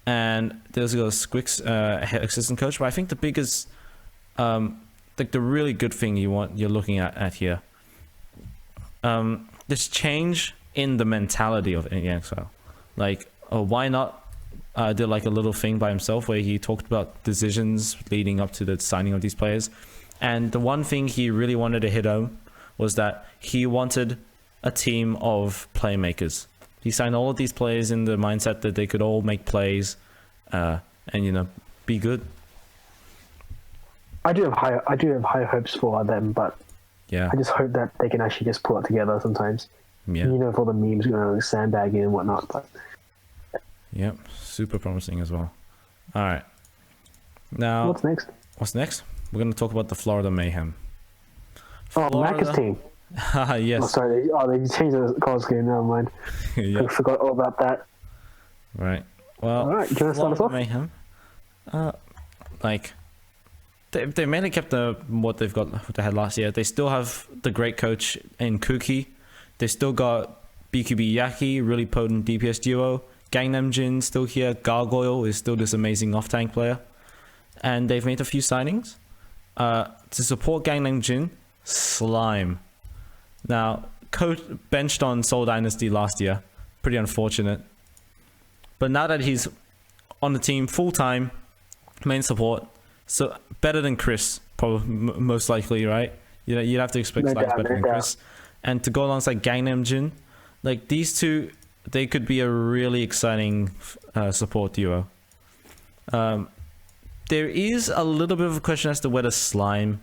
And there's a Squix assistant coach. But I think the biggest, like the really good thing you're looking at here, this change in the mentality of NXL. Like, why not did like a little thing by himself where he talked about decisions leading up to the signing of these players. And the one thing he really wanted to hit home was that he wanted a team of playmakers. He signed all of these players in the mindset that they could all make plays and be good. I do have high hopes for them, but yeah, I just hope that they can actually just pull it together sometimes. Yeah. For the memes, sandbagging and whatnot. But yep, super promising as well. All right. Now, what's next? We're going to talk about the Florida Mayhem. Macca's team. Yes. Oh, sorry. They changed the color scheme. Never mind. Yep. I forgot all about that. Right. Well, all right. Do you want to start us off? Mayhem. They mainly kept what they had last year. They still have the great coach in Kuki. They still got BQB Yaki, really potent DPS duo. Gangnam Jin still here. Gargoyle is still this amazing off-tank player. And they've made a few signings. To support Gangnam Jin, Slime. Now, coach benched on Seoul Dynasty last year. Pretty unfortunate. But now that he's on the team full-time, main support, so better than Chris, probably most likely, right? You'd have to expect Slime's better than Chris. And to go alongside Gangnam Jin, like these two, they could be a really exciting support duo. There is a little bit of a question as to whether Slime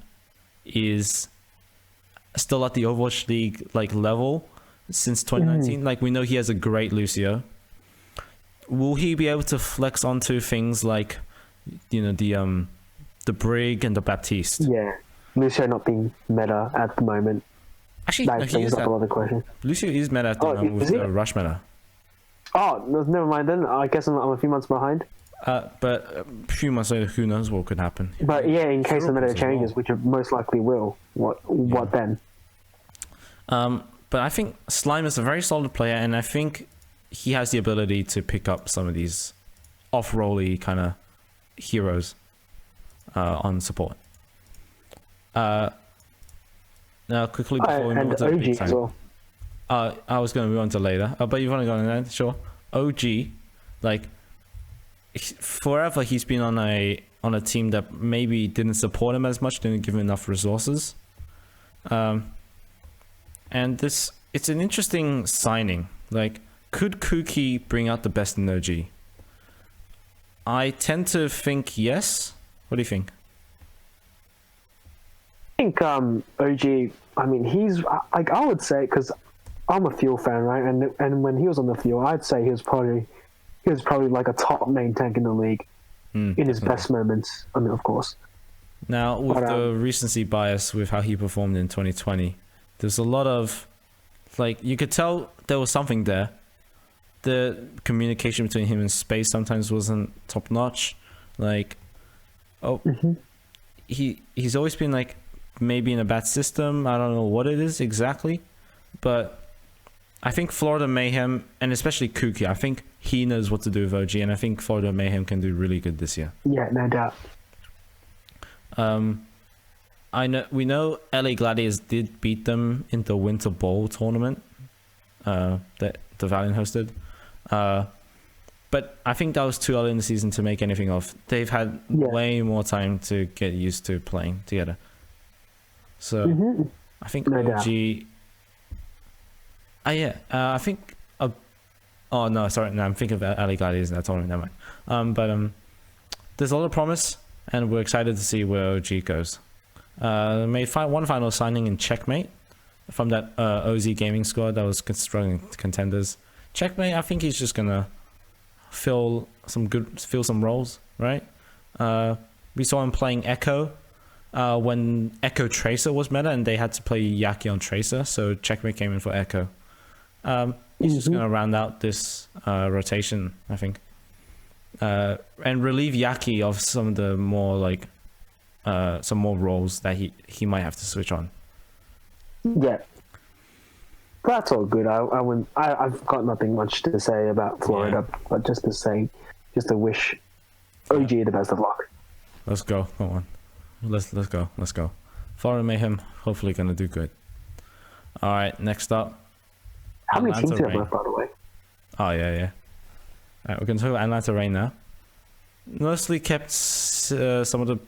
is still at the Overwatch League level since 2019. Like, we know he has a great Lucio. will he be able to flex onto things like, the Brig and the Baptiste? Yeah, Lucio not being meta at the moment. Actually, That no, he brings is up a lot of questions. Lucio is meta at the moment with the Rush meta. Oh, never mind then. I guess I'm a few months behind. But a few months later, who knows what could happen. But yeah, in case the meta as changes, well. which it most likely will, what then? But I think Slime is a very solid player, and I think he has the ability to pick up some of these off-rolly kind of heroes on support. Now, quickly before we move on to the OG big as time. well. I was going to move on to later, but you want to go on that? Sure. OG, like, forever he's been on a team that maybe didn't support him as much, didn't give him enough resources. And it's an interesting signing. Like, could Kuki bring out the best in OG? I tend to think yes. What do you think? I think OG. I mean, he's like, I would say, because I'm a Fuel fan, right? And when he was on the Fuel, I'd say he was probably like a top main tank in the league in his best moments. I mean, of course. Now, with the recency bias with how he performed in 2020, there's a lot of, like, you could tell there was something there. The communication between him and Space sometimes wasn't top notch. Like, he's always been like maybe in a bad system. I don't know what it is exactly, but I think Florida Mayhem, and especially Kuki, I think he knows what to do with OG, and I think Florida Mayhem can do really good this year. Yeah, no doubt. We know LA Gladiators did beat them in the Winter Bowl tournament that the Valiant hosted. But I think that was too early in the season to make anything of. They've had way more time to get used to playing together. So I think OG. I think. Oh no, sorry, no, I'm thinking of LA Gladiators in that tournament. Never mind. But there's a lot of promise, and we're excited to see where OG goes. Made one final signing in Checkmate from that OZ gaming squad that was struggling contenders. Checkmate, I think he's just gonna fill some roles, right? We saw him playing Echo when Echo Tracer was meta, and they had to play Yaki on Tracer, so Checkmate came in for Echo. He's just gonna round out this rotation, I think, and relieve Yaki of some of the more like some more roles that he might have to switch on. Yeah. That's all good. I've got nothing much to say about Florida, but just to wish OG the best of luck. Let's go. Come on. Let's go. Florida Mayhem, hopefully gonna do good. All right, next up. How many teams do you have left, by the way? Oh, yeah. All right, we're gonna talk about Atlanta Reign now. Mostly kept some of the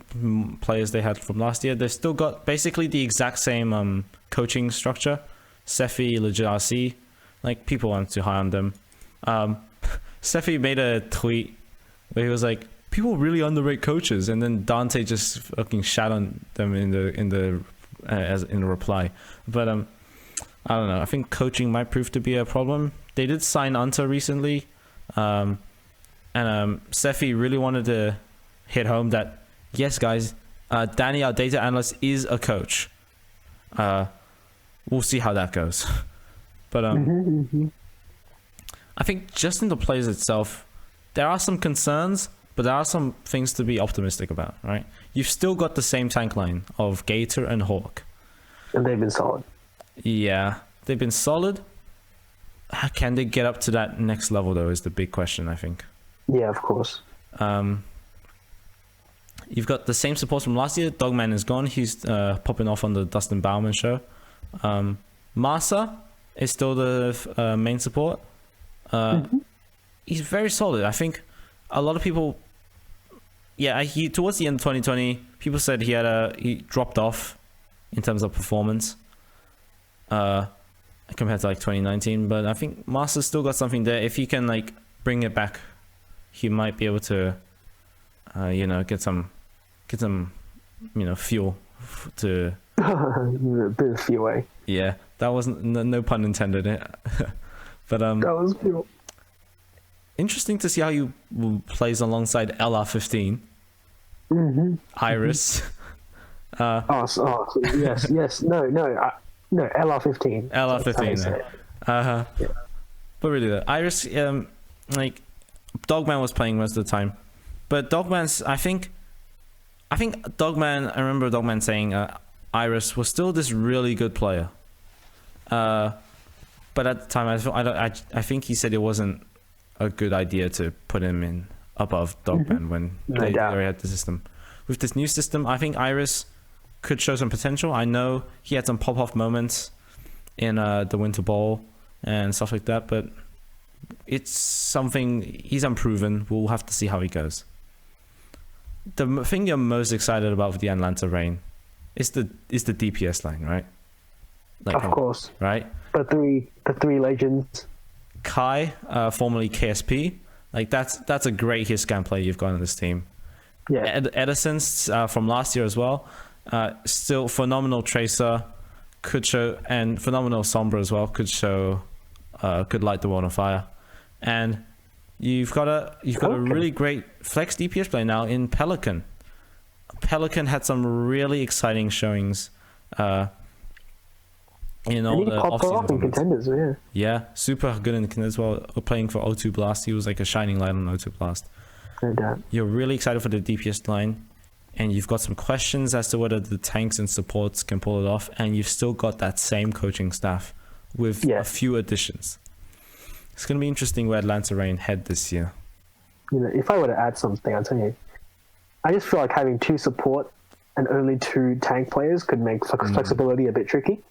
players they had from last year. They've still got basically the exact same coaching structure. Sephi, legit RC, like, people aren't too high on them. Sephi made a tweet where he was like, people really underrate coaches, and then Dante just fucking shat on them in the reply. But I don't know, I think coaching might prove to be a problem. They did sign Unta recently, and Sephi really wanted to hit home that, yes guys, Danny, our data analyst, is a coach. We'll see how that goes. But I think just in the players itself, there are some concerns, but there are some things to be optimistic about, right? You've still got the same tank line of Gator and Hawk. And they've been solid. Yeah, they've been solid. How can they get up to that next level, though, is the big question, I think. Yeah, of course. You've got the same support from last year. Dogman is gone. He's popping off on the Dustin Bauman show. Masa is still the main support. He's very solid. I think a lot of people, he towards the end of 2020, people said he dropped off in terms of performance compared to like 2019, but I think Masa's still got something there. If he can like bring it back, he might be able to get some fuel to a bit of fuel. Yeah, that wasn't no pun intended. But that was fuel. interesting to see how he plays alongside LR15, Iris. Yes, no, LR15. LR15. Yeah. But really, though, Iris, like Dogman was playing most of the time, but Dogman's, I think Dogman. I remember Dogman saying Iris was still this really good player. But at the time, I think he said it wasn't a good idea to put him in above Dogman when they already had the system. With this new system, I think Iris could show some potential. I know he had some pop-off moments in the Winter Bowl and stuff like that, but it's something he's unproven. We'll have to see how he goes. The thing you're most excited about with the Atlanta Reign is the DPS line, right? Like, of course, right? The three legends. Kai, formerly KSP, like that's a great hit scan player you've got on this team. Yeah, Edison's from last year as well. Still phenomenal tracer, could show, and phenomenal Sombra as well, could light the world on fire. And you've got a really great flex DPS player now in Pelican. Pelican had some really exciting showings in all the off-season contenders. Yeah, super good in the contenders as well. Playing for O2 Blast, he was like a shining light on O2 Blast. No doubt. You're really excited for the DPS line, and you've got some questions as to whether the tanks and supports can pull it off, and you've still got that same coaching staff with a few additions. It's going to be interesting where Atlanta Reign head this year. If I were to add something, I'll tell you, I just feel like having 2 support and only 2 tank players could make flexibility a bit tricky.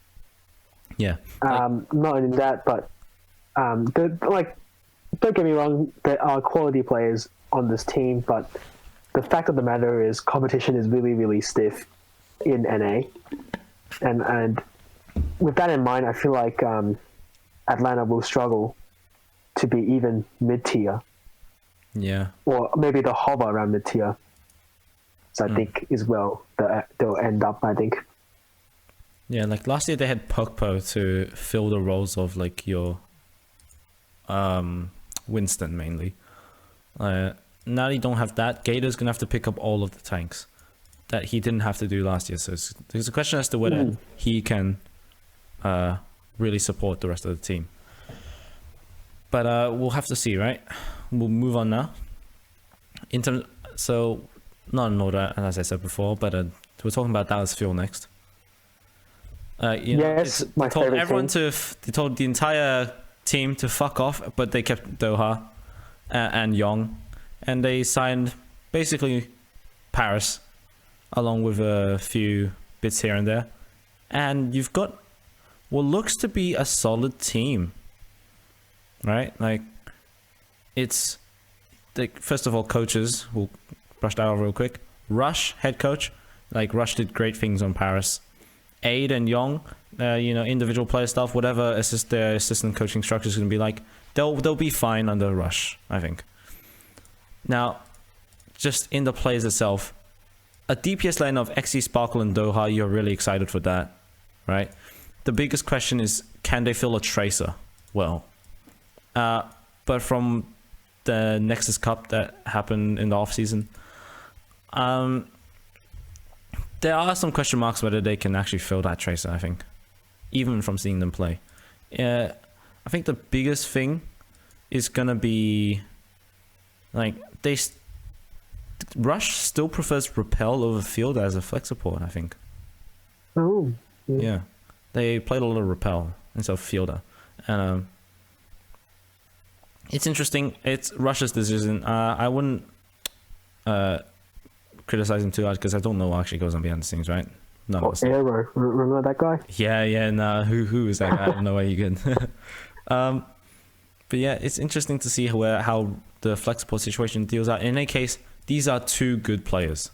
Yeah. Not only that, but don't get me wrong, there are quality players on this team, but the fact of the matter is competition is really, really stiff in NA. And with that in mind, I feel like Atlanta will struggle to be even mid-tier. Yeah. Or maybe they'll hover around mid-tier. So I think as well they'll end up, I think. Yeah, like last year they had Pokpo to fill the roles of like your Winston mainly. Now you don't have that. Gator's gonna have to pick up all of the tanks that he didn't have to do last year. So there's a question as to whether he can really support the rest of the team. But we'll have to see, right? We'll move on now. So not in order, as I said before, but we're talking about Dallas Fuel next. Yes, my told favorite everyone team. they told the entire team to fuck off, but they kept Doha and Yong, and they signed basically Paris, along with a few bits here and there, and you've got what looks to be a solid team, right? Like, it's like, first of all, coaches. We'll brush that over real quick. Rush, head coach, like Rush did great things on Paris. Aid and Yong, individual player stuff, whatever their assistant coaching structure is going to be like, they'll be fine under Rush, I think. Now, just in the players itself, a DPS lane of XC, Sparkle, and Doha, you're really excited for that, right? The biggest question is, can they fill a Tracer? Well, but from the Nexus Cup that happened in the offseason, there are some question marks whether they can actually fill that Tracer, I think, even from seeing them play. I think the biggest thing is going to be, like, Rush still prefers Repel over Field as a flex support, I think. Oh. Yeah. They played a lot of Repel instead of Fielder. And it's interesting. It's Rush's decision. I wouldn't criticize him too much because I don't know what actually goes on behind the scenes, right? No. Arrow. Remember that guy? Yeah. Nah. Who is that guy? I don't know where you get. But yeah, it's interesting to see how the flex support situation deals out. In any case, these are 2 good players.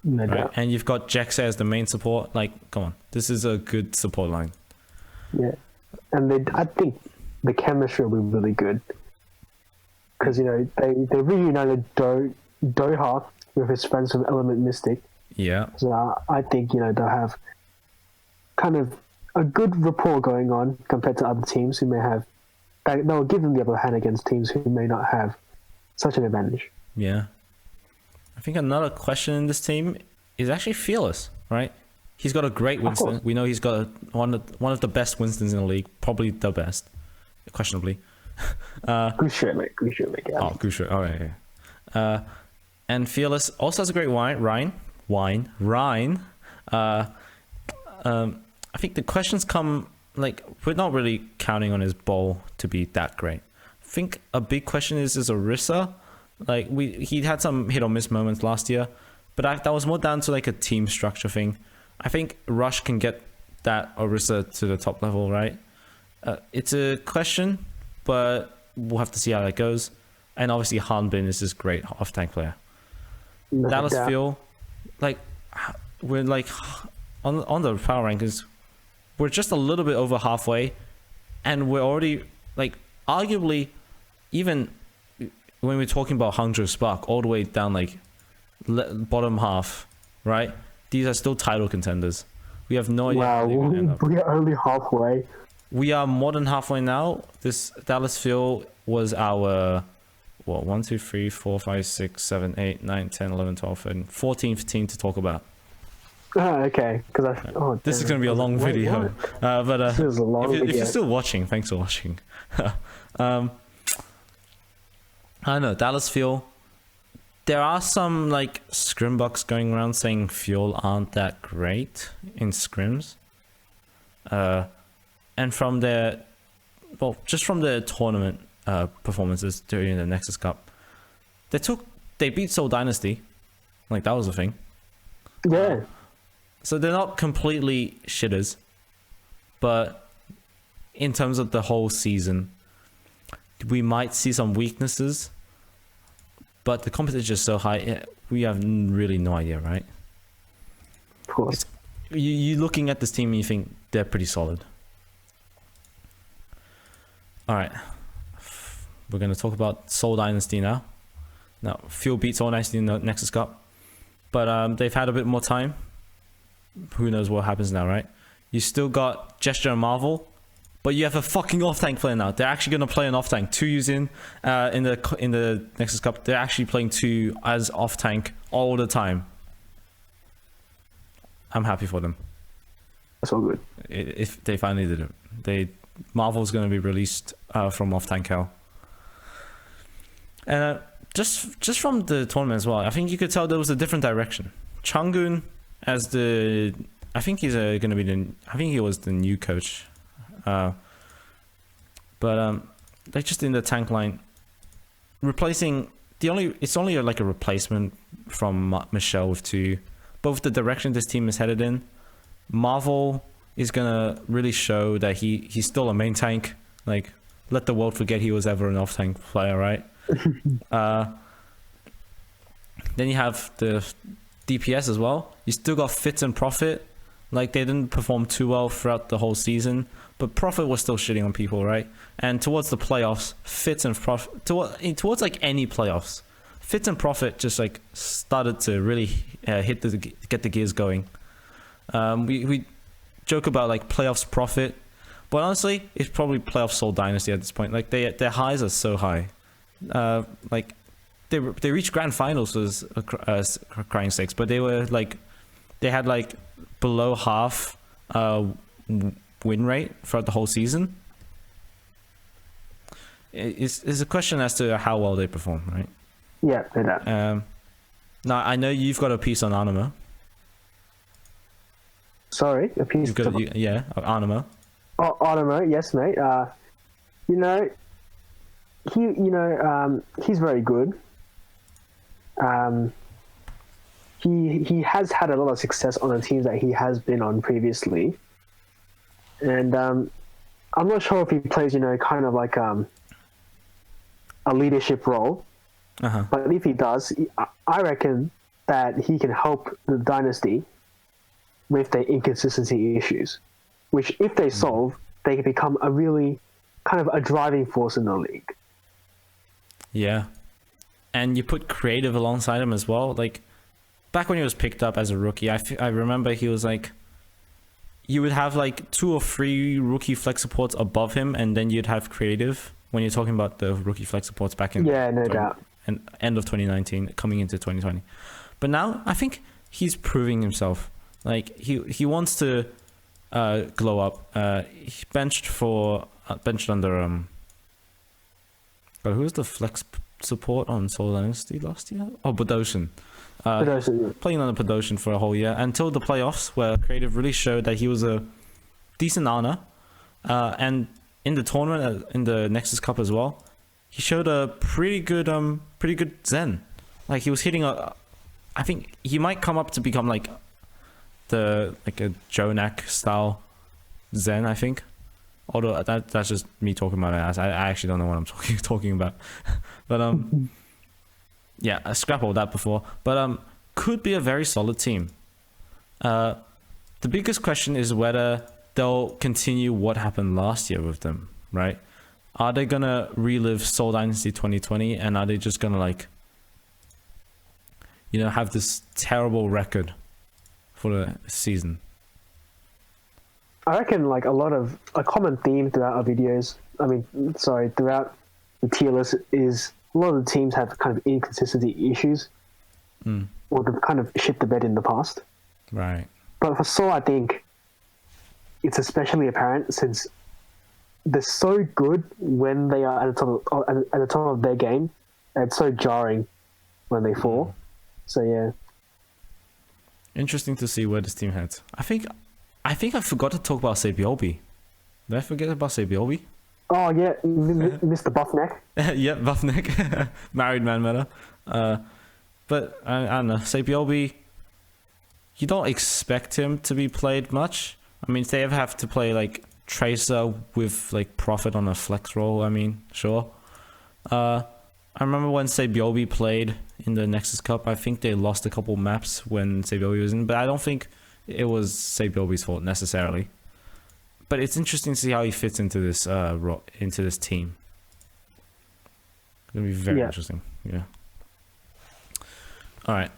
No right? doubt. And you've got Jax as the main support. Like, come on, this is a good support line. Yeah, and I think the chemistry will be really good because they reunited Doha with his friends from Element Mystic. Yeah. So I think they'll have kind of a good rapport going on compared to other teams who may have. They'll give them the upper hand against teams who may not have such an advantage. Yeah. I think another question in this team is actually Fearless, right? He's got a great Winston. We know he's got one of the best Winstons in the league, probably the best, questionably. Good shit, mate. Good shit, mate. Oh, good shit. Oh, yeah. And Fearless also has a great Rhine. I think the questions come, like, we're not really counting on his ball to be that great. I think a big question is Orisa. Like, he had some hit or miss moments last year, but that was more down to like a team structure thing. I think Rush can get that Orisa to the top level, right? It's a question, but we'll have to see how that goes. And obviously Hanbin is this great off-tank player. Dallas Fuel, like, we're like on the power rankings, we're just a little bit over halfway, and we're already, like, arguably, even when we're talking about Hangzhou Spark, all the way down like bottom half, right? These are still title contenders. We have no idea. Wow, we are only halfway. We are more than halfway now. This Dallas Fuel was our 1, 2, 3, 4, 5, 6, 7, 8, 9, 10, 11, 12, and 14th team to talk about. Oh, okay. Because this is going to be a long video. But this is a long video. If you're still watching, thanks for watching. I don't know, Dallas Fuel. There are some like scrimbucks going around saying Fuel aren't that great in scrims. And from their, just from their tournament performances during the Nexus Cup, they beat Seoul Dynasty. Like, that was a thing. Yeah. So they're not completely shitters, but in terms of the whole season, we might see some weaknesses, but the competition is so high, we have really no idea, right? Of course. You looking at this team and you think they're pretty solid. All right, we're going to talk about Seoul Dynasty now. Now, Fuel beat Seoul Dynasty in the Nexus Cup, but they've had a bit more time. Who knows what happens now, right? You still got Gesture and Marvel, but you have a fucking off-tank player now. They're actually going to play an off-tank. 2U's in the Nexus Cup. They're actually playing 2 as off-tank all the time. I'm happy for them. That's all good. If they finally did it. Marvel's going to be released from off-tank hell. And just from the tournament as well, I think you could tell there was a different direction. Changun as I think he's going to be I think he was the new coach. But they're just in the tank line, replacing it's only like a replacement from Michelle with 2. But with the direction this team is headed in, Marvel is gonna really show that he's still a main tank. Like, let the world forget he was ever an off tank player, right? Then you have the DPS as well. You still got Fitz and Profit. Like, they didn't perform too well throughout the whole season, but Profit was still shitting on people, right? And towards the playoffs, Fitz and Profit, towards like any playoffs, Fitz and Profit just like started to really get the gears going. We joke about like playoffs Profit, but honestly, it's probably playoff Seoul Dynasty at this point. Like, their highs are so high. Like, they reached grand finals as crying sakes, but they had like below half win rate throughout the whole season. It's a question as to how well they perform, right? Yeah, they do. Now, I know you've got a piece on Anima. Sorry, a piece of... Anima. Oh, Anima, yes, mate. He's very good. He has had a lot of success on the teams that he has been on previously. And I'm not sure if he plays, kind of like a leadership role. Uh-huh. But if he does, I reckon that he can help the Dynasty with their inconsistency issues, which if they solve, they can become a really kind of a driving force in the league. Yeah. And you put creative alongside him as well. Like, back when he was picked up as a rookie, I remember he was like, you would have like 2 or 3 rookie flex supports above him, and then you'd have creative when you're talking about the rookie flex supports back in. Yeah, no doubt. and end of 2019, coming into 2020. But now I think he's proving himself. Like he wants to glow up. He benched under who was the flex support on Seoul Dynasty last year? Oh, Podoshin. Playing on the Podoshin for a whole year until the playoffs, where Creative really showed that he was a decent Ana. And in the tournament, in the Nexus Cup as well, he showed a pretty good Zen. Like he was hitting I think he might come up to become like a Jonak style Zen, I think. Although that's just me talking about it. I actually don't know what I'm talking about. But yeah, I scrap all that before. But could be a very solid team. The biggest question is whether they'll continue what happened last year with them, right? Are they gonna relive Seoul Dynasty 2020, and are they just gonna like, have this terrible record for the season? I reckon like a common theme throughout our videos, throughout the tier list is a lot of the teams have kind of inconsistency issues, or they've kind of shit the bed in the past. Right. But for Seoul, I think it's especially apparent since they're so good when they are at the top of their game, and it's so jarring when they fall. So yeah. Interesting to see where this team heads. I think I forgot to talk about Sabiobi. Did I forget about Sabiobi? Oh yeah, Mr. Buffneck. Yeah, Buffneck. Married man meta. But I don't know. Sabiobi, you don't expect him to be played much. I mean, if they ever have to play like Tracer with like Prophet on a flex role, I mean, sure. I remember when Sabiobi played in the Nexus Cup, I think they lost a couple maps when Sabiobi was in, but I don't think it was Sabiobi's fault necessarily. But it's interesting to see how he fits into this team. It's gonna be very interesting. Yeah. All right,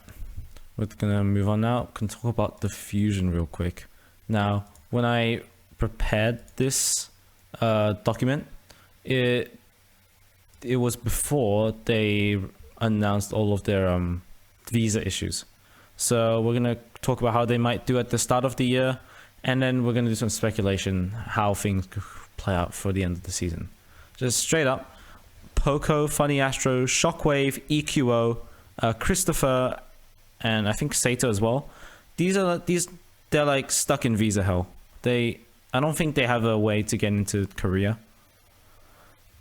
we're gonna move on now. Can talk about the fusion real quick. Now, when I prepared this document, it was before they announced all of their visa issues. So we're gonna talk about how they might do at the start of the year, and then we're gonna do some speculation how things could play out for the end of the season. Just straight up, Poco, Funny Astro, Shockwave, EQO, Christopher, and I think Sato as well. They're like stuck in visa hell. I don't think they have a way to get into Korea.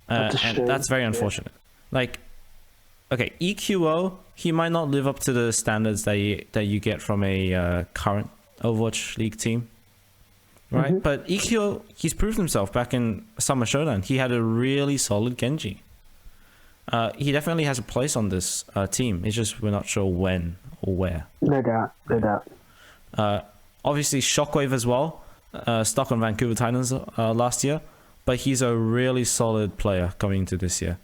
And that's very unfortunate. Like, okay, EQO, he might not live up to the standards that you get from a current Overwatch League team, right? But EQO, he's proved himself back in Summer Showdown. He had a really solid Genji. He definitely has a place on this team. It's just we're not sure when or where. No doubt. Obviously, Shockwave as well, stuck on Vancouver Titans last year, but he's a really solid player coming into this year,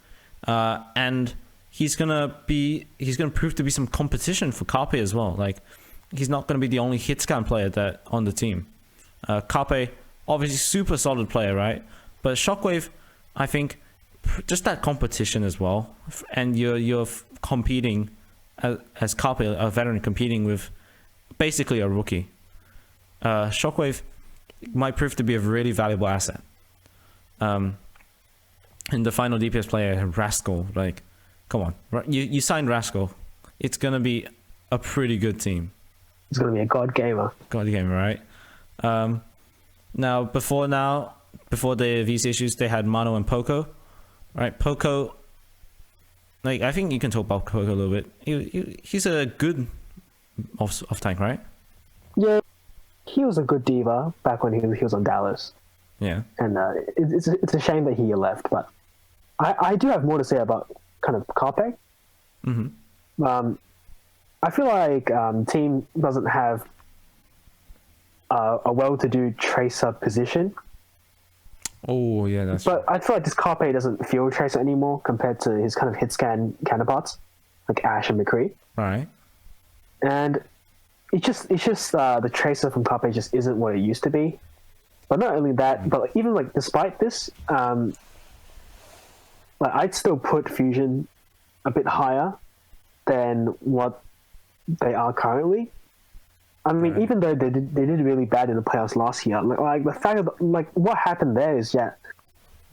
and he's gonna prove to be some competition for Carpe as well. Like, he's not gonna be the only hit scan player that on the team. Carpe, obviously super solid player, right? But Shockwave, I think, just that competition as well, and you're competing as Carpe, a veteran competing with basically a rookie. Shockwave might prove to be a really valuable asset. And the final DPS player, Rascal, like, come on, you signed Rascal. It's gonna be a pretty good team. It's gonna be a god gamer, right? Now before the visa issues, they had Mano and Poco, right? Poco, like, I think you can talk about Poco a little bit. He's a good off tank, right? Yeah, he was a good diva back when he was on Dallas. Yeah, and it's a shame that he left, but I do have more to say about kind of Carpe. I feel like team doesn't have a well-to-do tracer position. Oh yeah, that's. But I feel like this Carpe doesn't feel tracer anymore compared to his kind of hit scan counterparts like Ash and McCree. Right. And it's just the tracer from Carpe just isn't what it used to be. But not only that, but even like despite this, like, I'd still put Fusion a bit higher than what they are currently. I mean, even though they did really bad in the playoffs last year, like the fact of what happened there is there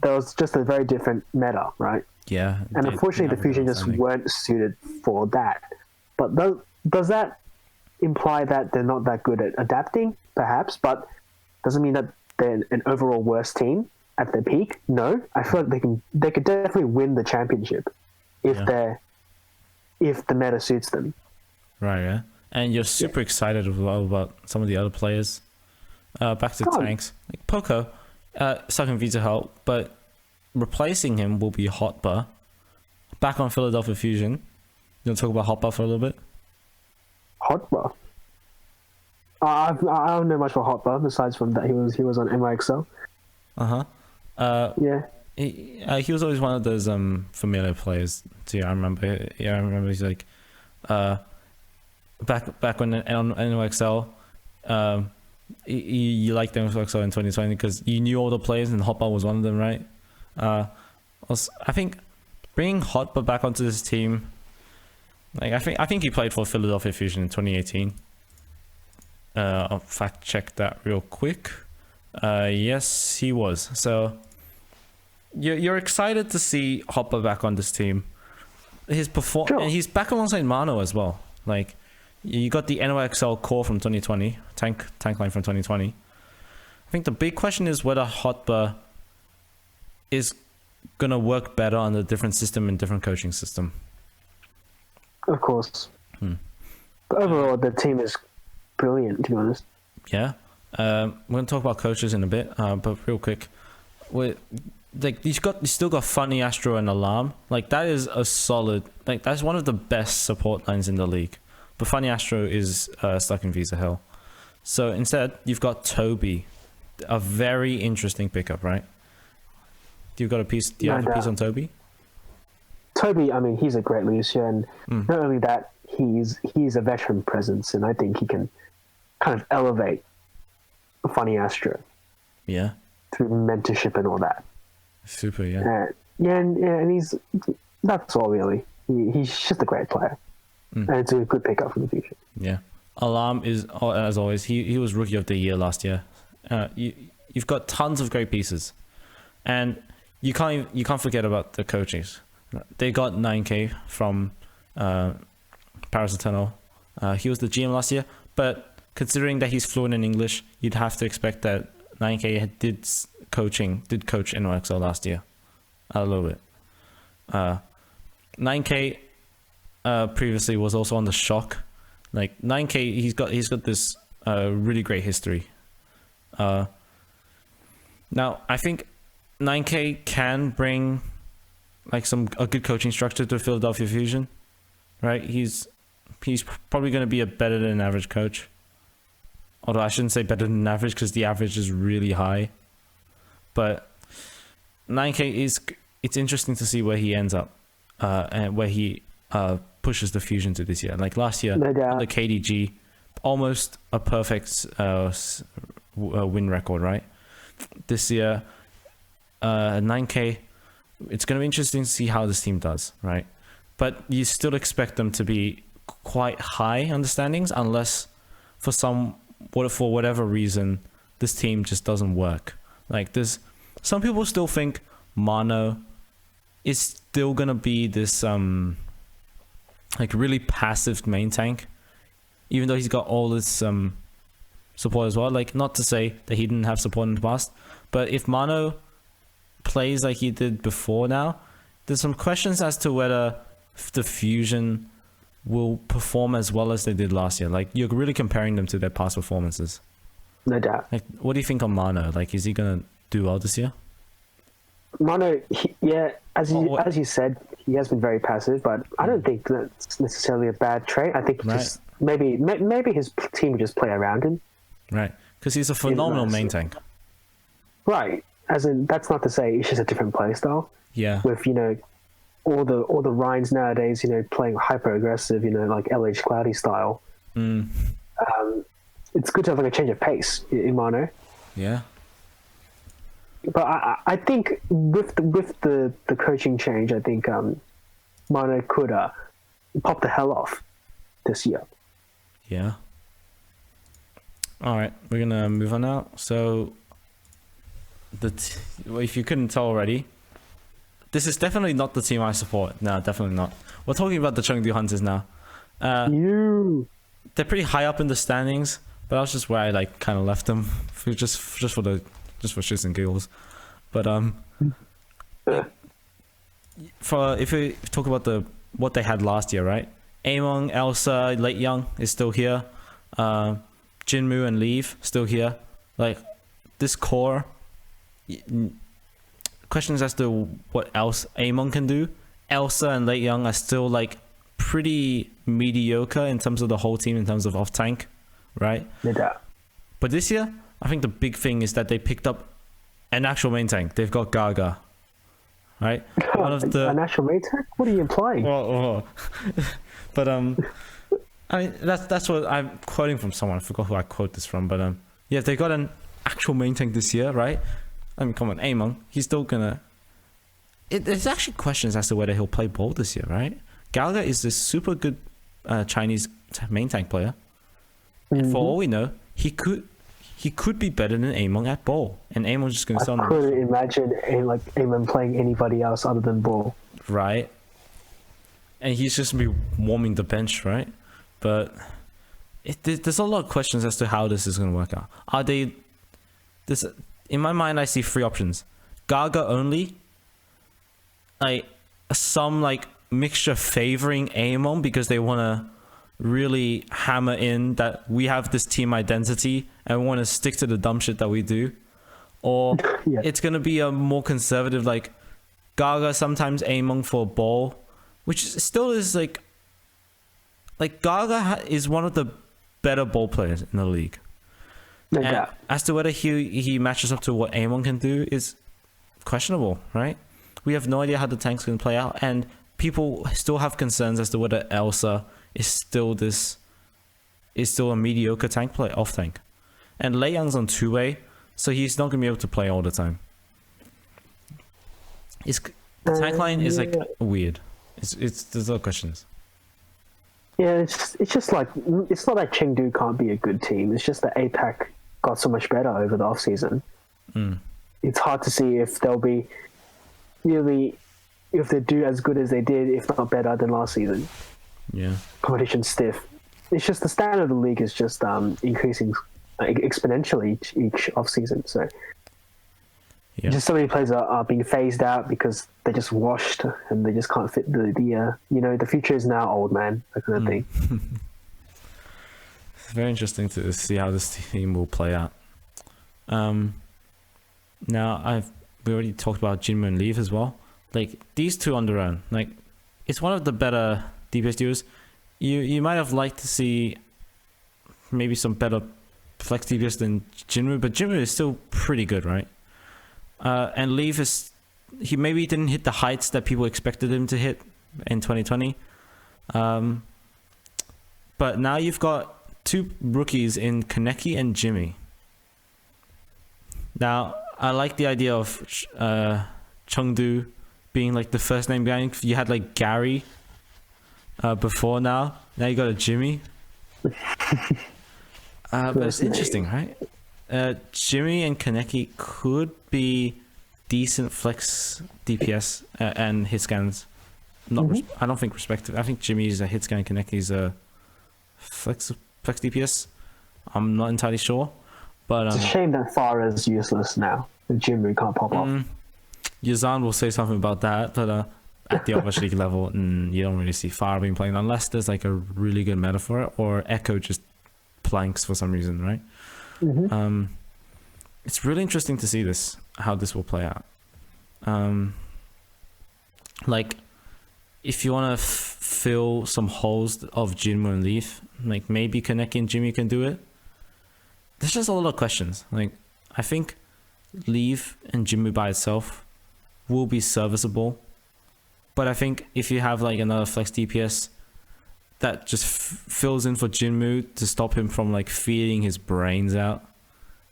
was just a very different meta, right? Yeah. And unfortunately, the Fusion just weren't suited for that. But does that imply that they're not that good at adapting? Perhaps, but doesn't mean that they're an overall worse team at their peak. No, I feel like they could definitely win the championship if the meta suits them. Right. Yeah. And you're super excited about some of the other players. Back to tanks, like Poco, stuck in Vita Hell, but replacing him will be Hotbar. Back on Philadelphia Fusion. You want to talk about Hotbar for a little bit? Hotbar? I don't know much about Hotbar besides from that he was on NYXL. Yeah. He was always one of those familiar players too. I remember. Yeah, I remember. He's like, back when on NYXL, you liked NYXL in 2020 because you knew all the players and Hotbar was one of them, right? I think bringing Hotbar back onto this team, like I think he played for Philadelphia Fusion in 2018. I'll fact check that real quick. Yes, he was. So you're excited to see Hotbar back on this team. And he's back alongside Mano as well. Like you got the NYXL core from 2020, tank line from 2020. I think the big question is whether Hotbar is gonna work better on a different system and different coaching system. Of course. But overall, the team is brilliant, to be honest. Yeah. We're gonna talk about coaches in a bit, but real quick, you still got Funny Astro and Alarm. Like that is a solid. Like that's one of the best support lines in the league. But Funny Astro is stuck in Visa Hill. So instead, you've got Toby, a very interesting pickup, right? Do you have a piece on Toby? Toby, I mean, he's a great leader, and not only that, he's a veteran presence, and I think he can kind of elevate Funny Astro. Yeah. Through mentorship and all that. Super, yeah. And that's all really. He's just a great player. And it's a good pickup for the future. Yeah. Alarm is, as always, he was Rookie of the Year last year. You've got tons of great pieces. And you can't forget about the coaches. They got 9K from Paris Eternal. He was the GM last year, but considering that he's fluent in English, you'd have to expect that 9K did coach NOXL last year a little bit. 9K previously was also on the Shock. Like 9K, he's got this really great history. Now I think 9K can bring like a good coaching structure to Philadelphia Fusion, right? He's probably going to be a better than average coach. Although I shouldn't say better than average because the average is really high. But 9K it's interesting to see where he ends up and where he pushes the Fusion to this year. Like last year, the KDG, almost a perfect win record, right? This year, 9K, it's going to be interesting to see how this team does, right? But you still expect them to be quite high on the standings unless for whatever reason this team just doesn't work. Like some people still think Mono is still going to be this like really passive main tank, even though he's got all this support as well. Like not to say that he didn't have support in the past, but if Mono plays like he did before now, there's some questions as to whether the Fusion will perform as well as they did last year. Like you're really comparing them to their past performances. No doubt. Like what do you think on Mono? Like is he gonna do well this year? Mono, as you said, he has been very passive, but I don't think that's necessarily a bad trait. I think just maybe his team would just play around him. Right, because he's a phenomenal main tank. Right, as in that's not to say it's just a different play style. Yeah. With all the Rhines nowadays, playing hyper aggressive, like LH Cloudy style. It's good to have like a change of pace in Mono. Yeah. But I think with the coaching change, I think Mano could pop the hell off this year. Yeah. All right, we're gonna move on now. So, if you couldn't tell already, this is definitely not the team I support. No, definitely not. We're talking about the Chengdu Hunters now. They're pretty high up in the standings, but that's just where I like kind of left them for just for shits and giggles. But if we talk about what they had last year, right? Among, Elsa, Late Young is still here. Jinmu and Leave still here. Like this core. Questions as to what else Amon can do. Elsa and Late Young are still like pretty mediocre in terms of the whole team in terms of off tank, right? Yeah. But this year, I think the big thing is that they picked up an actual main tank. They've got Gaga, right? One of the an actual main tank. What are you implying? But I mean that's what I'm quoting from someone. I forgot who I quote this from, but yeah, they got an actual main tank this year, right? I mean, come on, Amon, he's still gonna. There's actually questions as to whether he'll play ball this year, right? Galga is this super good Chinese main tank player. And for all we know, he could be better than Amon at ball, and Amon's just gonna sell. I couldn't imagine Amon playing anybody else other than ball. Right. And he's just gonna be warming the bench, right? But there's a lot of questions as to how this is gonna work out. Are they? This in my mind, I see three options: Gaga only, like some like mixture favoring Amon because they want to really hammer in that we have this team identity and we want to stick to the dumb shit that we do, or it's gonna be a more conservative like Gaga sometimes Amon for ball, which still is like Gaga is one of the better ball players in the league. And as to whether he matches up to what Amon can do is questionable, right? We have no idea how the tank's going to play out, and people still have concerns as to whether Elsa is still a mediocre tank play off tank, and Lei Young's on two-way, so he's not going to be able to play all the time. The tank line is like weird. There's a lot of questions. Yeah, it's just like it's not that Chengdu can't be a good team. It's just that APAC got so much better over the off season. It's hard to see if they'll be really if they do as good as they did, if not better than last season. Yeah, competition's stiff. It's just the standard of the league is just increasing exponentially each off season. So just so many players are being phased out because they're just washed and they just can't fit the future is now old man, that kind of thing. It's very interesting to see how this team will play out. Now we already talked about Jinmu and Leaf as well. Like these two on their own, like it's one of the better DPS duos. You might have liked to see maybe some better flex DPS than Jinmu, but Jinmu is still pretty good, right? And Leaf he maybe didn't hit the heights that people expected him to hit in 2020. But now you've got two rookies in Kaneki and Jimmy. Now, I like the idea of Chengdu being like the first name guy. You had like Gary before now. Now you got a Jimmy. But it's interesting, right? Jimmy and Kaneki could be decent flex DPS and hit scans. I don't think respective. I think Jimmy's a hit scan, Kaneki's a flex DPS. I'm not entirely sure, but it's a shame that Farah is useless now. The Jimmy can't pop off. Yazan will say something about that, but at the Overwatch League level, you don't really see Farah being played unless there's like a really good meta for it, or Echo just planks for some reason, right? It's really interesting to see how this will play out. Like if you want to fill some holes of Jinmu and Leaf, like maybe Kaneki and Jimmy can do it. There's just a lot of questions. Like I think Leaf and Jinmu by itself will be serviceable, but I think if you have like another flex DPS that just fills in for Jinmu to stop him from like feeding his brains out,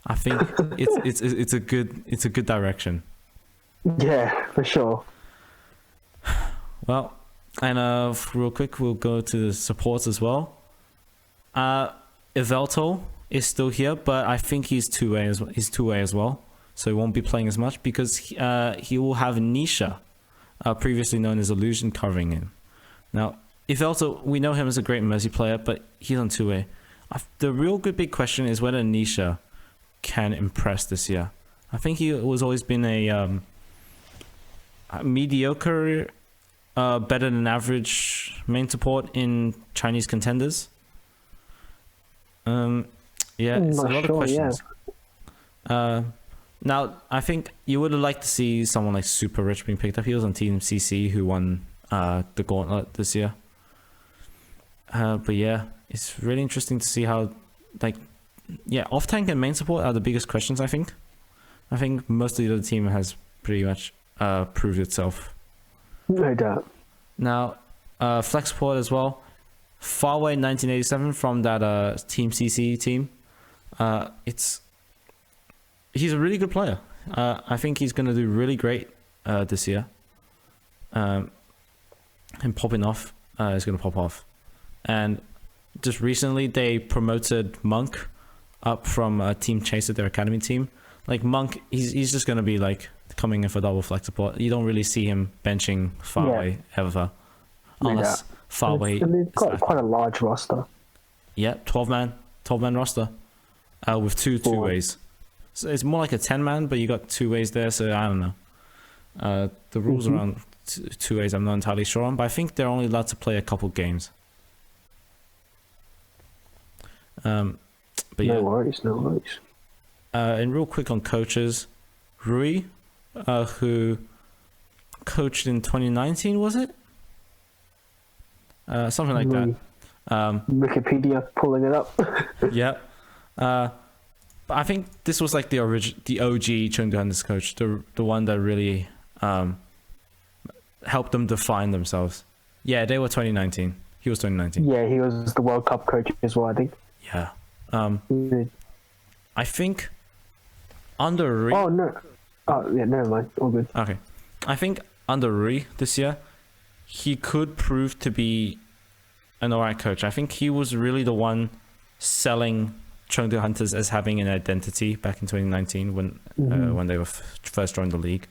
I think it's a good direction. Yeah, for sure. Well, And real quick, we'll go to the supports as well. Evelto is still here, but I think he's two-way as well, so he won't be playing as much because he will have Nisha, previously known as Illusion, covering him. Now, Evelto, we know him as a great Mercy player, but he's on two-way. The real good big question is whether Nisha can impress this year. I think he was always been a mediocre, better than average main support in Chinese contenders. Yeah, it's a lot of questions. Yeah. Now, I think you would have liked to see someone like Super Rich being picked up. He was on Team CC, who won the Gauntlet this year. But yeah, it's really interesting to see how, off tank and main support are the biggest questions. I think most of the other team has pretty much proved itself. No doubt. Now, flex support as well. Farway 1987 from that Team CC team. He's a really good player. I think he's going to do really great this year. And popping off is going to pop off. And just recently they promoted Monk up from Team Chaser, their academy team. Like Monk, he's just going to be like coming in for double flex support. You don't really see him benching Farway ever, unless Farway. And they've got quite a large roster. Yeah, 12-man roster with two ways. So it's more like a 10-man, but you got two ways there. So I don't know. The rules around two ways I'm not entirely sure on, but I think they're only allowed to play a couple games. But yeah. No worries. And real quick on coaches, Rui, who coached in 2019, was it? Something like that. Wikipedia pulling it up. Yeah. But I think this was like the OG Chengdu Hunters coach, the one that really helped them define themselves. Yeah, they were 2019. He was 2019. Yeah, he was the World Cup coach as well, I think. Yeah. I think under Rui... Oh, no. Oh, yeah, never mind. All good. Okay. I think under Rui this year, he could prove to be an alright coach. I think he was really the one selling Chengdu Hunters as having an identity back in 2019 when they were first joined the league.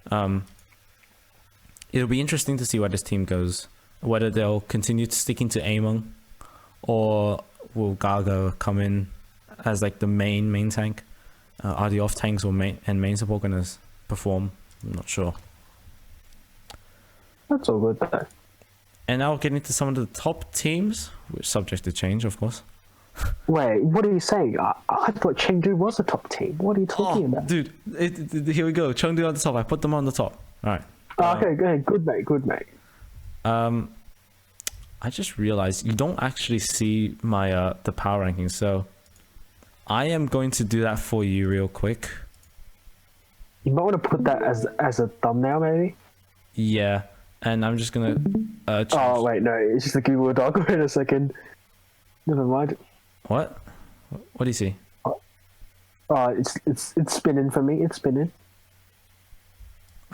It'll be interesting to see where this team goes, whether they'll continue to sticking to Amon, or will Gaga come in as like the main tank. Are the off tanks or main support going to perform? I'm not sure. That's all good though. And now getting to some of the top teams, which subject to change, of course. Wait, what are you saying? I thought Chengdu was a top team. What are you talking about? Dude, here we go. Chengdu on the top. I put them on the top. All right. Okay, good mate. I just realized you don't actually see my the power rankings, so I am going to do that for you real quick. You might want to put that as a thumbnail, maybe. Yeah, and I'm just gonna. Oh wait, no, it's just a Google Doc. Wait a second. Never mind. What? What do you see? It's spinning for me. It's spinning.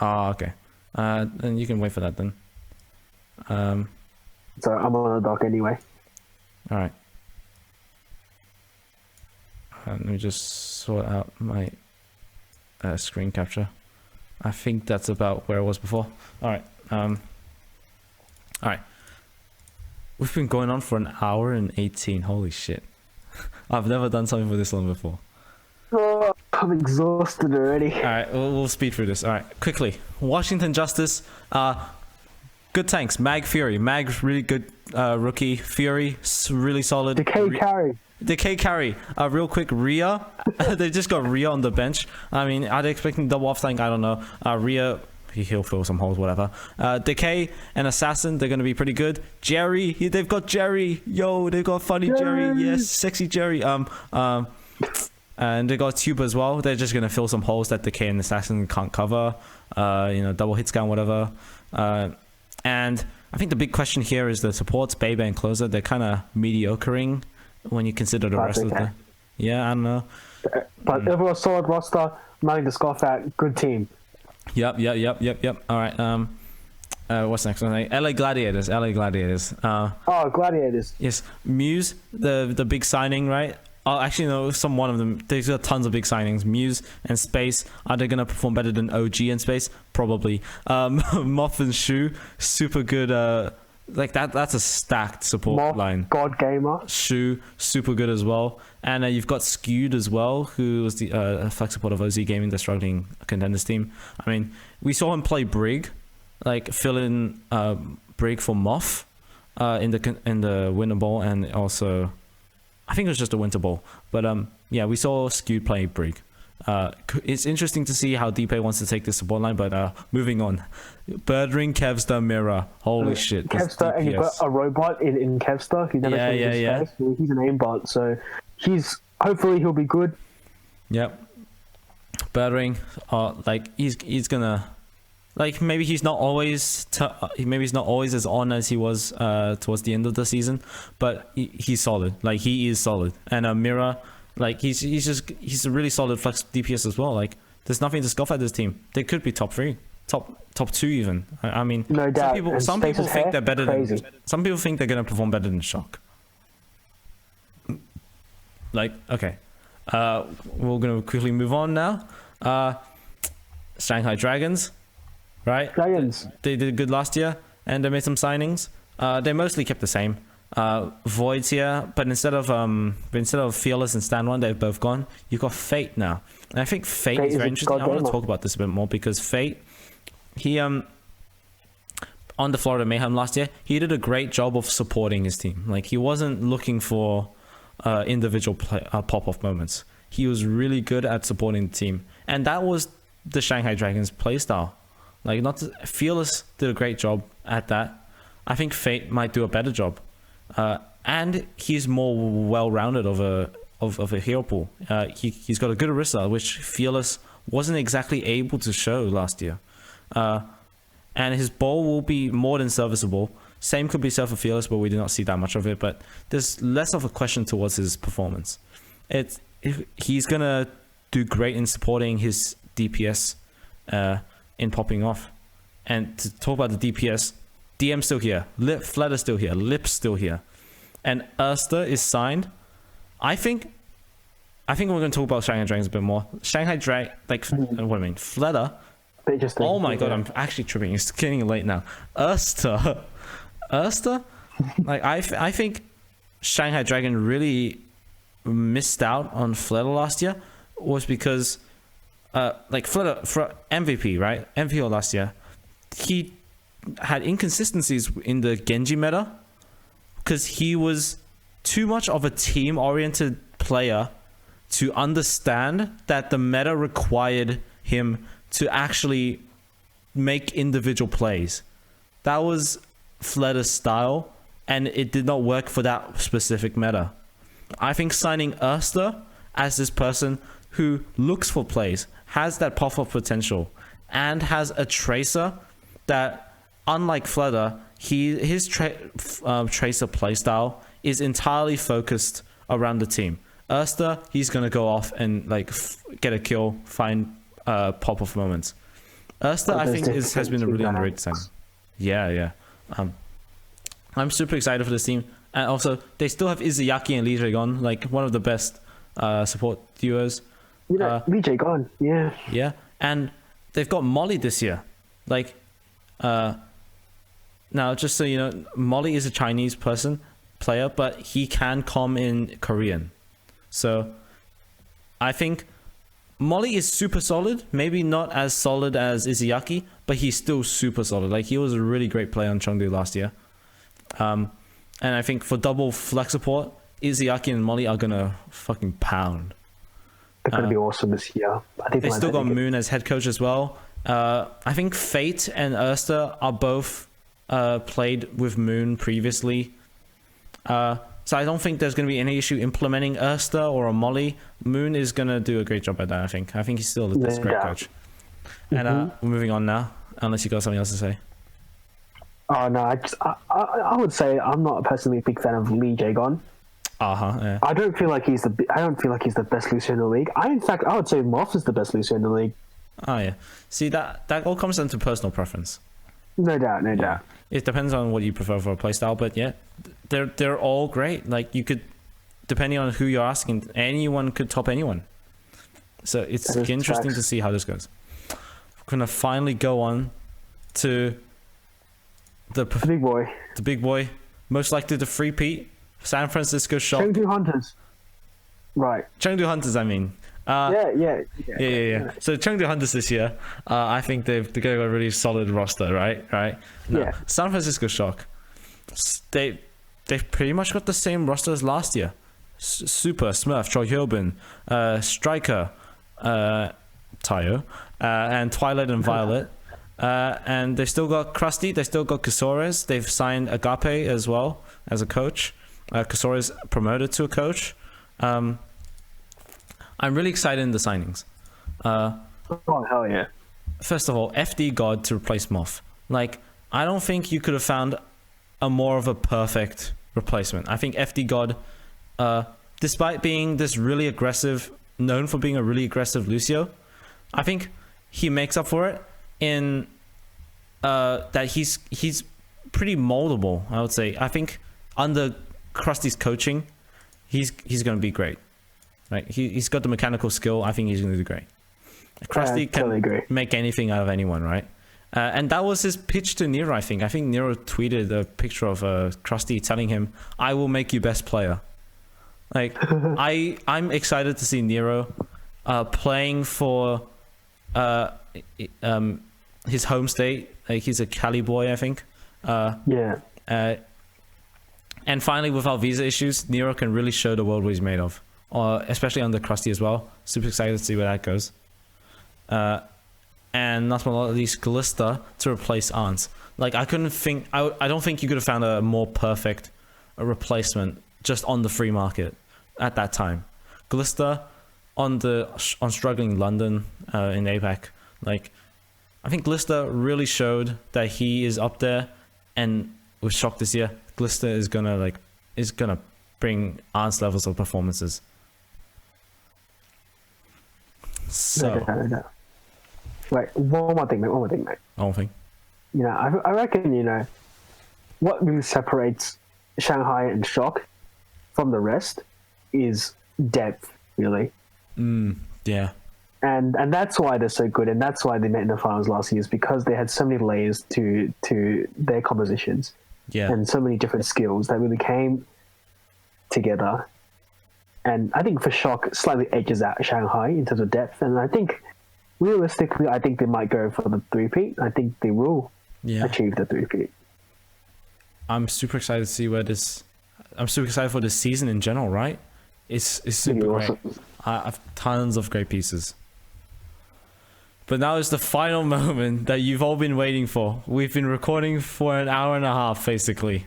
Oh, okay. Then you can wait for that then. So I'm on the dock anyway. All right. Let me just sort out my screen capture. I think that's about where it was before. All right. All right. We've been going on for an hour and 18. Holy shit. I've never done something for this long before. Oh, I'm exhausted already. All right, we'll speed through this. All right, quickly. Washington Justice. Good tanks. Mag Fury. Mag's really good rookie. Fury, really solid. Decay carry. Real quick, Rhea. They just got Rhea on the bench. I mean, are they expecting double off tank? I don't know. Rhea, he'll fill some holes, whatever. Decay and Assassin, they're going to be pretty good. Jerry, they've got Jerry. Yo, they've got funny Jerry. Yes, sexy Jerry. And they got Tuba as well. They're just going to fill some holes that Decay and Assassin can't cover. Double hit scan, whatever. And I think the big question here is the supports, Bebe and Closer. They're kind of mediocring when you consider the rest of the... Yeah, I don't know. But overall solid roster, nothing to scoff at. Good team. Yep. All right. what's next one? LA Gladiators. LA Gladiators. Oh, Gladiators. Yes, Muse, the big signing, right? Oh, actually, no, one of them. There's got tons of big signings. Muse and Space. Are they gonna perform better than OG and Space? Probably. Moth and Shu, super good. Like that's a stacked support Moth, line. God Gamer. Shu, super good as well. And you've got Skewed as well, who was the flex support of OZ Gaming, the struggling contenders team. I mean, we saw him play Brig, like fill in Brig for Moth in the Winter Bowl, and also I think it was just a Winter Bowl. But yeah, we saw Skewed play Brig. It's interesting to see how DP wants to take this support line, but moving on. Birdring, Kevstar, Mirror. Holy shit. Kevstar, and you've got a robot in Kevstar. He's never changed his face. He's an aimbot, so hopefully he'll be good. Yep. Birdring, like he's gonna, like maybe he's not always as on as he was towards the end of the season, but he's solid. Like he is solid. And Mirror, like he's a really solid flex DPS as well. Like there's nothing to scoff at this team. They could be top 3, top 2 even. I mean, no doubt. Some people think they're better than. Some people think they're gonna perform better than Shock. Like okay, we're gonna quickly move on now. Shanghai Dragons, right? Dragons. They did good last year, and they made some signings. They mostly kept the same. Voids here, but instead of Fearless and Stand One, they've both gone. You've got Fate now, and I think Fate is very interesting. I want to talk about this a bit more because Fate, he on the Florida Mayhem last year, he did a great job of supporting his team. Like he wasn't looking for individual pop-off moments. He was really good at supporting the team, and that was the Shanghai Dragons playstyle. Like Fearless did a great job at that. I think Fate might do a better job. And he's more well-rounded of a hero pool. He's got a good Orisa, which Fearless wasn't exactly able to show last year. And his ball will be more than serviceable. Same could be said for Fearless, but we did not see that much of it. But there's less of a question towards his performance. He's gonna do great in supporting his DPS in popping off. And to talk about the DPS, DM still here, Fleta still here, Lip's still here, and Erster is signed. I think we're going to talk about Shanghai Dragons a bit more. Shanghai Drag, like what I mean, Fleta. Oh my god, I'm actually tripping. It's getting late now. Erster, like I think Shanghai Dragon really missed out on Fleta last year was because like Fleta for MVP, right? MVP last year, he had inconsistencies in the Genji meta because he was too much of a team-oriented player to understand that the meta required him to actually make individual plays. That was Fleta's style, and it did not work for that specific meta. I think signing Erster as this person who looks for plays, has that pop-up potential, and has a tracer that, unlike Fleta, his tracer playstyle is entirely focused around the team. Erster, he's gonna go off and like get a kill, find pop-off moments. Erster, I think, has been a really underrated signing. Yeah. I'm super excited for this team, and also they still have Izayaki and Lee Jae-gon, like one of the best support duos. Lee Jae-gon, yeah. Yeah, and they've got Molly this year, like. Now, just so you know, Molly is a Chinese player, but he can come in Korean. So, I think Molly is super solid. Maybe not as solid as Izayaki, but he's still super solid. Like, he was a really great player on Chengdu last year. And I think for double flex support, Izayaki and Molly are gonna fucking pound. They're gonna be awesome this year. I think they still got Moon as head coach as well. I think Fate and Erster are both played with Moon previously. So I don't think there's going to be any issue implementing Erster or a Molly. Moon is going to do a great job at that, I think. I think he's still a great coach. And we're moving on now, unless you got something else to say. Oh, no, I would say I'm not personally a big fan of Lee Jae-gon. Yeah. I don't feel like he's the best Lucio in the league. In fact, I would say Moth is the best Lucio in the league. Oh, yeah. See, that all comes down to personal preference. No doubt, no doubt. It depends on what you prefer for a playstyle, but yeah, they're all great. Like you could, depending on who you're asking, anyone could top anyone. So it's interesting to see how this goes. We're gonna finally go on to the big boy. The big boy, most likely the three-peat, San Francisco Shock. Chengdu Hunters. Right. Chengdu Hunters, I mean. Yeah. So Chengdu Hunters this year, I think they've got a really solid roster, right? No, Yeah. San Francisco Shock, they've pretty much got the same roster as last year. Super, Smurf, Choi Hyobin, Striker, Tayo, and Twilight and Violet. And they still got Krusty, they still got Casores. They've signed Agape as well as a coach. Casores promoted to a coach. I'm really excited in the signings. Oh, hell yeah. First of all, FD God to replace Moff. Like, I don't think you could have found a more of a perfect replacement. I think FD God, despite being this really aggressive, known for being a really aggressive Lucio, I think he makes up for it in that he's pretty moldable, I would say. I think under Krusty's coaching, he's going to be great. Right, he's got the mechanical skill. I think he's going to do great. Krusty can make anything out of anyone, right? And that was his pitch to Nero, I think. I think Nero tweeted a picture of Krusty telling him, "I will make you best player." Like, I'm excited to see Nero playing for his home state. Like, he's a Cali boy, I think. And finally, without visa issues, Nero can really show the world what he's made of. Especially under Krusty as well. Super excited to see where that goes. And last but not least, Glista to replace Ants. Like, I don't think you could have found a more perfect replacement just on the free market at that time. Glista on struggling London in APAC. Like, I think Glista really showed that he is up there, and with Shock this year, Glista is gonna bring Ants levels of performances. So, no. Wait, one more thing, mate. One thing. You know, I reckon, you know, what really separates Shanghai and Shock from the rest is depth, really. Yeah. And that's why they're so good, and that's why they met in the finals last year, is because they had so many layers to their compositions. Yeah. And so many different skills that really came together. And I think for Shock, slightly edges out Shanghai in terms of depth. And I think, realistically, I think they might go for the three-peat. I think they will achieve the three-peat. I'm super excited to see where this... I'm super excited for this season in general, right? It's super great. Awesome. I have tons of great pieces. But now is the final moment that you've all been waiting for. We've been recording for an hour and a half, basically.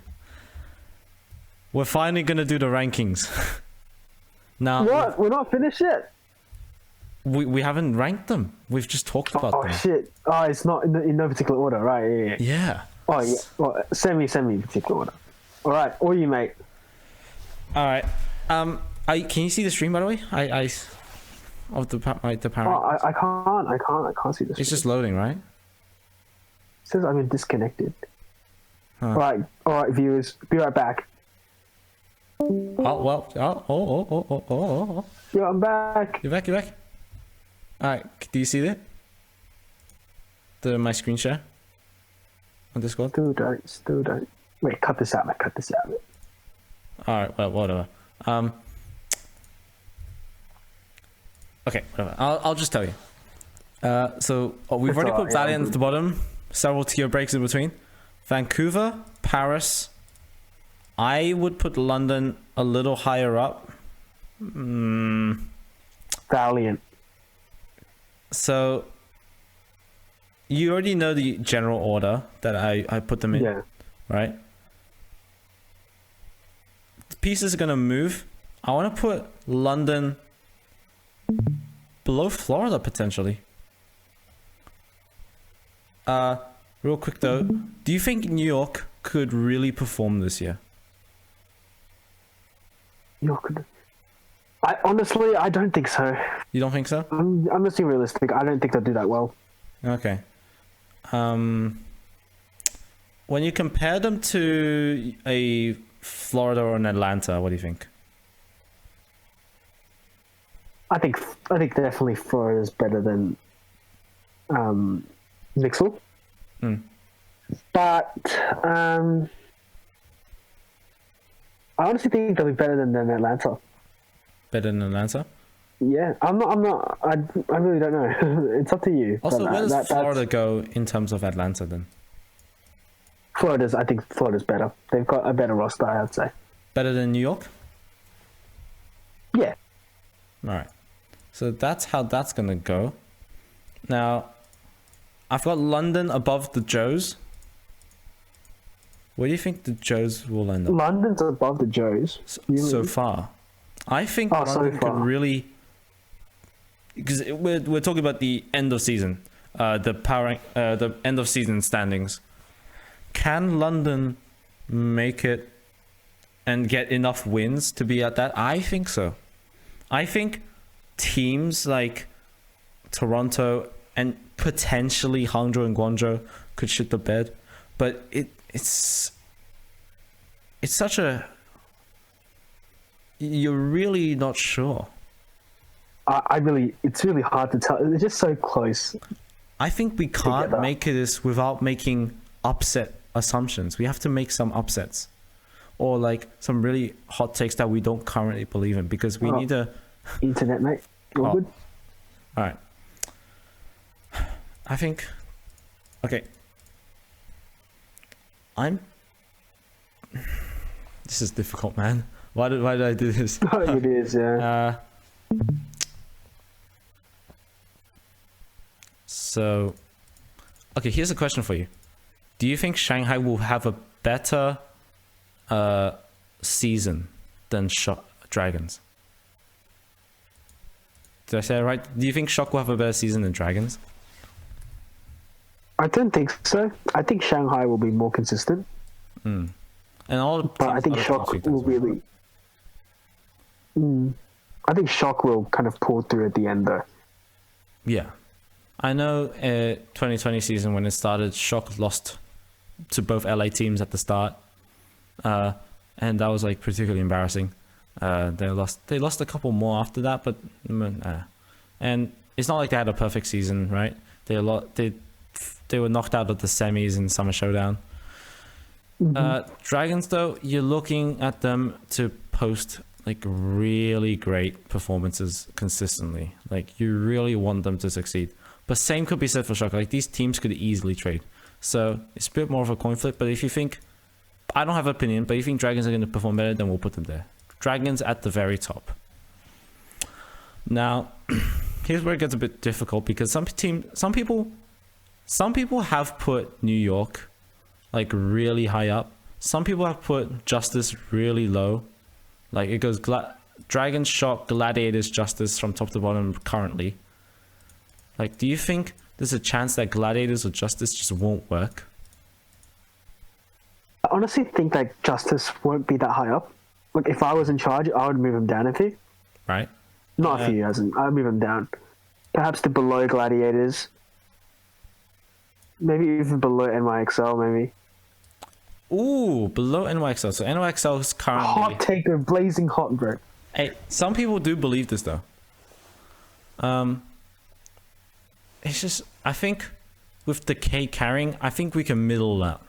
We're finally going to do the rankings. Now, what? We're not finished yet? We haven't ranked them. We've just talked about them. Oh, shit. Oh, it's not in no particular order, right? Yeah. Oh, yeah. Well, semi particular order. All right. Or you, mate. All right. Can you see the stream, by the way? Of the power. Oh, I can't see the stream. It's just loading, right? It says I've been disconnected. Huh. All right, viewers. Be right back. Oh. Yeah, I'm back. You're back. All right. Do you see that? My screen share on Discord? Still don't. Wait, cut this out, mate. All right. Well, whatever. Okay, whatever. I'll just tell you. So we've already put Valiant at the bottom. Several tier breaks in between. Vancouver, Paris. I would put London a little higher up. Valiant. So you already know the general order that I put them in, right? The pieces are gonna move. I want to put London below Florida potentially. Real quick though, do you think New York could really perform this year? Honestly, I don't think so. You don't think so? I'm just being realistic. I don't think they'll do that well. Okay. when you compare them to a Florida or an Atlanta, what do you think? I think definitely Florida's better than Mixel. But I honestly think they'll be better than Atlanta. Better than Atlanta? Yeah, I really don't know. It's up to you. Also, where does Florida go in terms of Atlanta then? I think Florida's better. They've got a better roster, I'd say. Better than New York? Yeah. Alright. So that's how that's going to go. Now, I've got London above the Joes. Where do you think the Joes will end up? London's above the Joes. So far. I think London could really... Because we're talking about the end of season. The end of season standings. Can London make it and get enough wins to be at that? I think so. I think teams like Toronto and potentially Hangzhou and Guangzhou could shit the bed, but it's such a, you're really not sure. It's really hard to tell. It's just so close. I think we can't make this without making upset assumptions. We have to make some upsets or like some really hot takes that we don't currently believe in, because we need to internet, mate. All good. All right. I think. Okay. This is difficult, man. Why did I do this? It is, yeah. So, okay. Here's a question for you. Do you think Shanghai will have a better season than Dragons? Did I say it right? Do you think Shock will have a better season than Dragons? I don't think so. I think Shanghai will be more consistent. And but I think Shock will really... I think Shock will kind of pull through at the end though. Yeah. I know 2020 season when it started, Shock lost to both LA teams at the start. And that was like particularly embarrassing. They lost a couple more after that, but and it's not like they had a perfect season, right? They were knocked out of the semis in Summer Showdown. Dragons though, you're looking at them to post like really great performances consistently. Like you really want them to succeed. But same could be said for Shock. Like these teams could easily trade. So it's a bit more of a coin flip. But if you think, I don't have an opinion, but if you think Dragons are going to perform better, then we'll put them there. Dragons at the very top. Now, here's where it gets a bit difficult, because some people have put New York like really high up. Some people have put Justice really low. Like it goes Dragons, Shock, Gladiators, Justice from top to bottom currently. Like, do you think there's a chance that Gladiators or Justice just won't work? I honestly think that Justice won't be that high up. Like, if I was in charge, I would move him down a few. Right. Not a few, as in, I'd move him down. Perhaps to below Gladiators. Maybe even below NYXL, maybe. Ooh, below NYXL. So NYXL is currently... Hot taker, blazing hot, bro. Hey, some people do believe this, though. It's just, I think with the K carrying, I think we can middle that.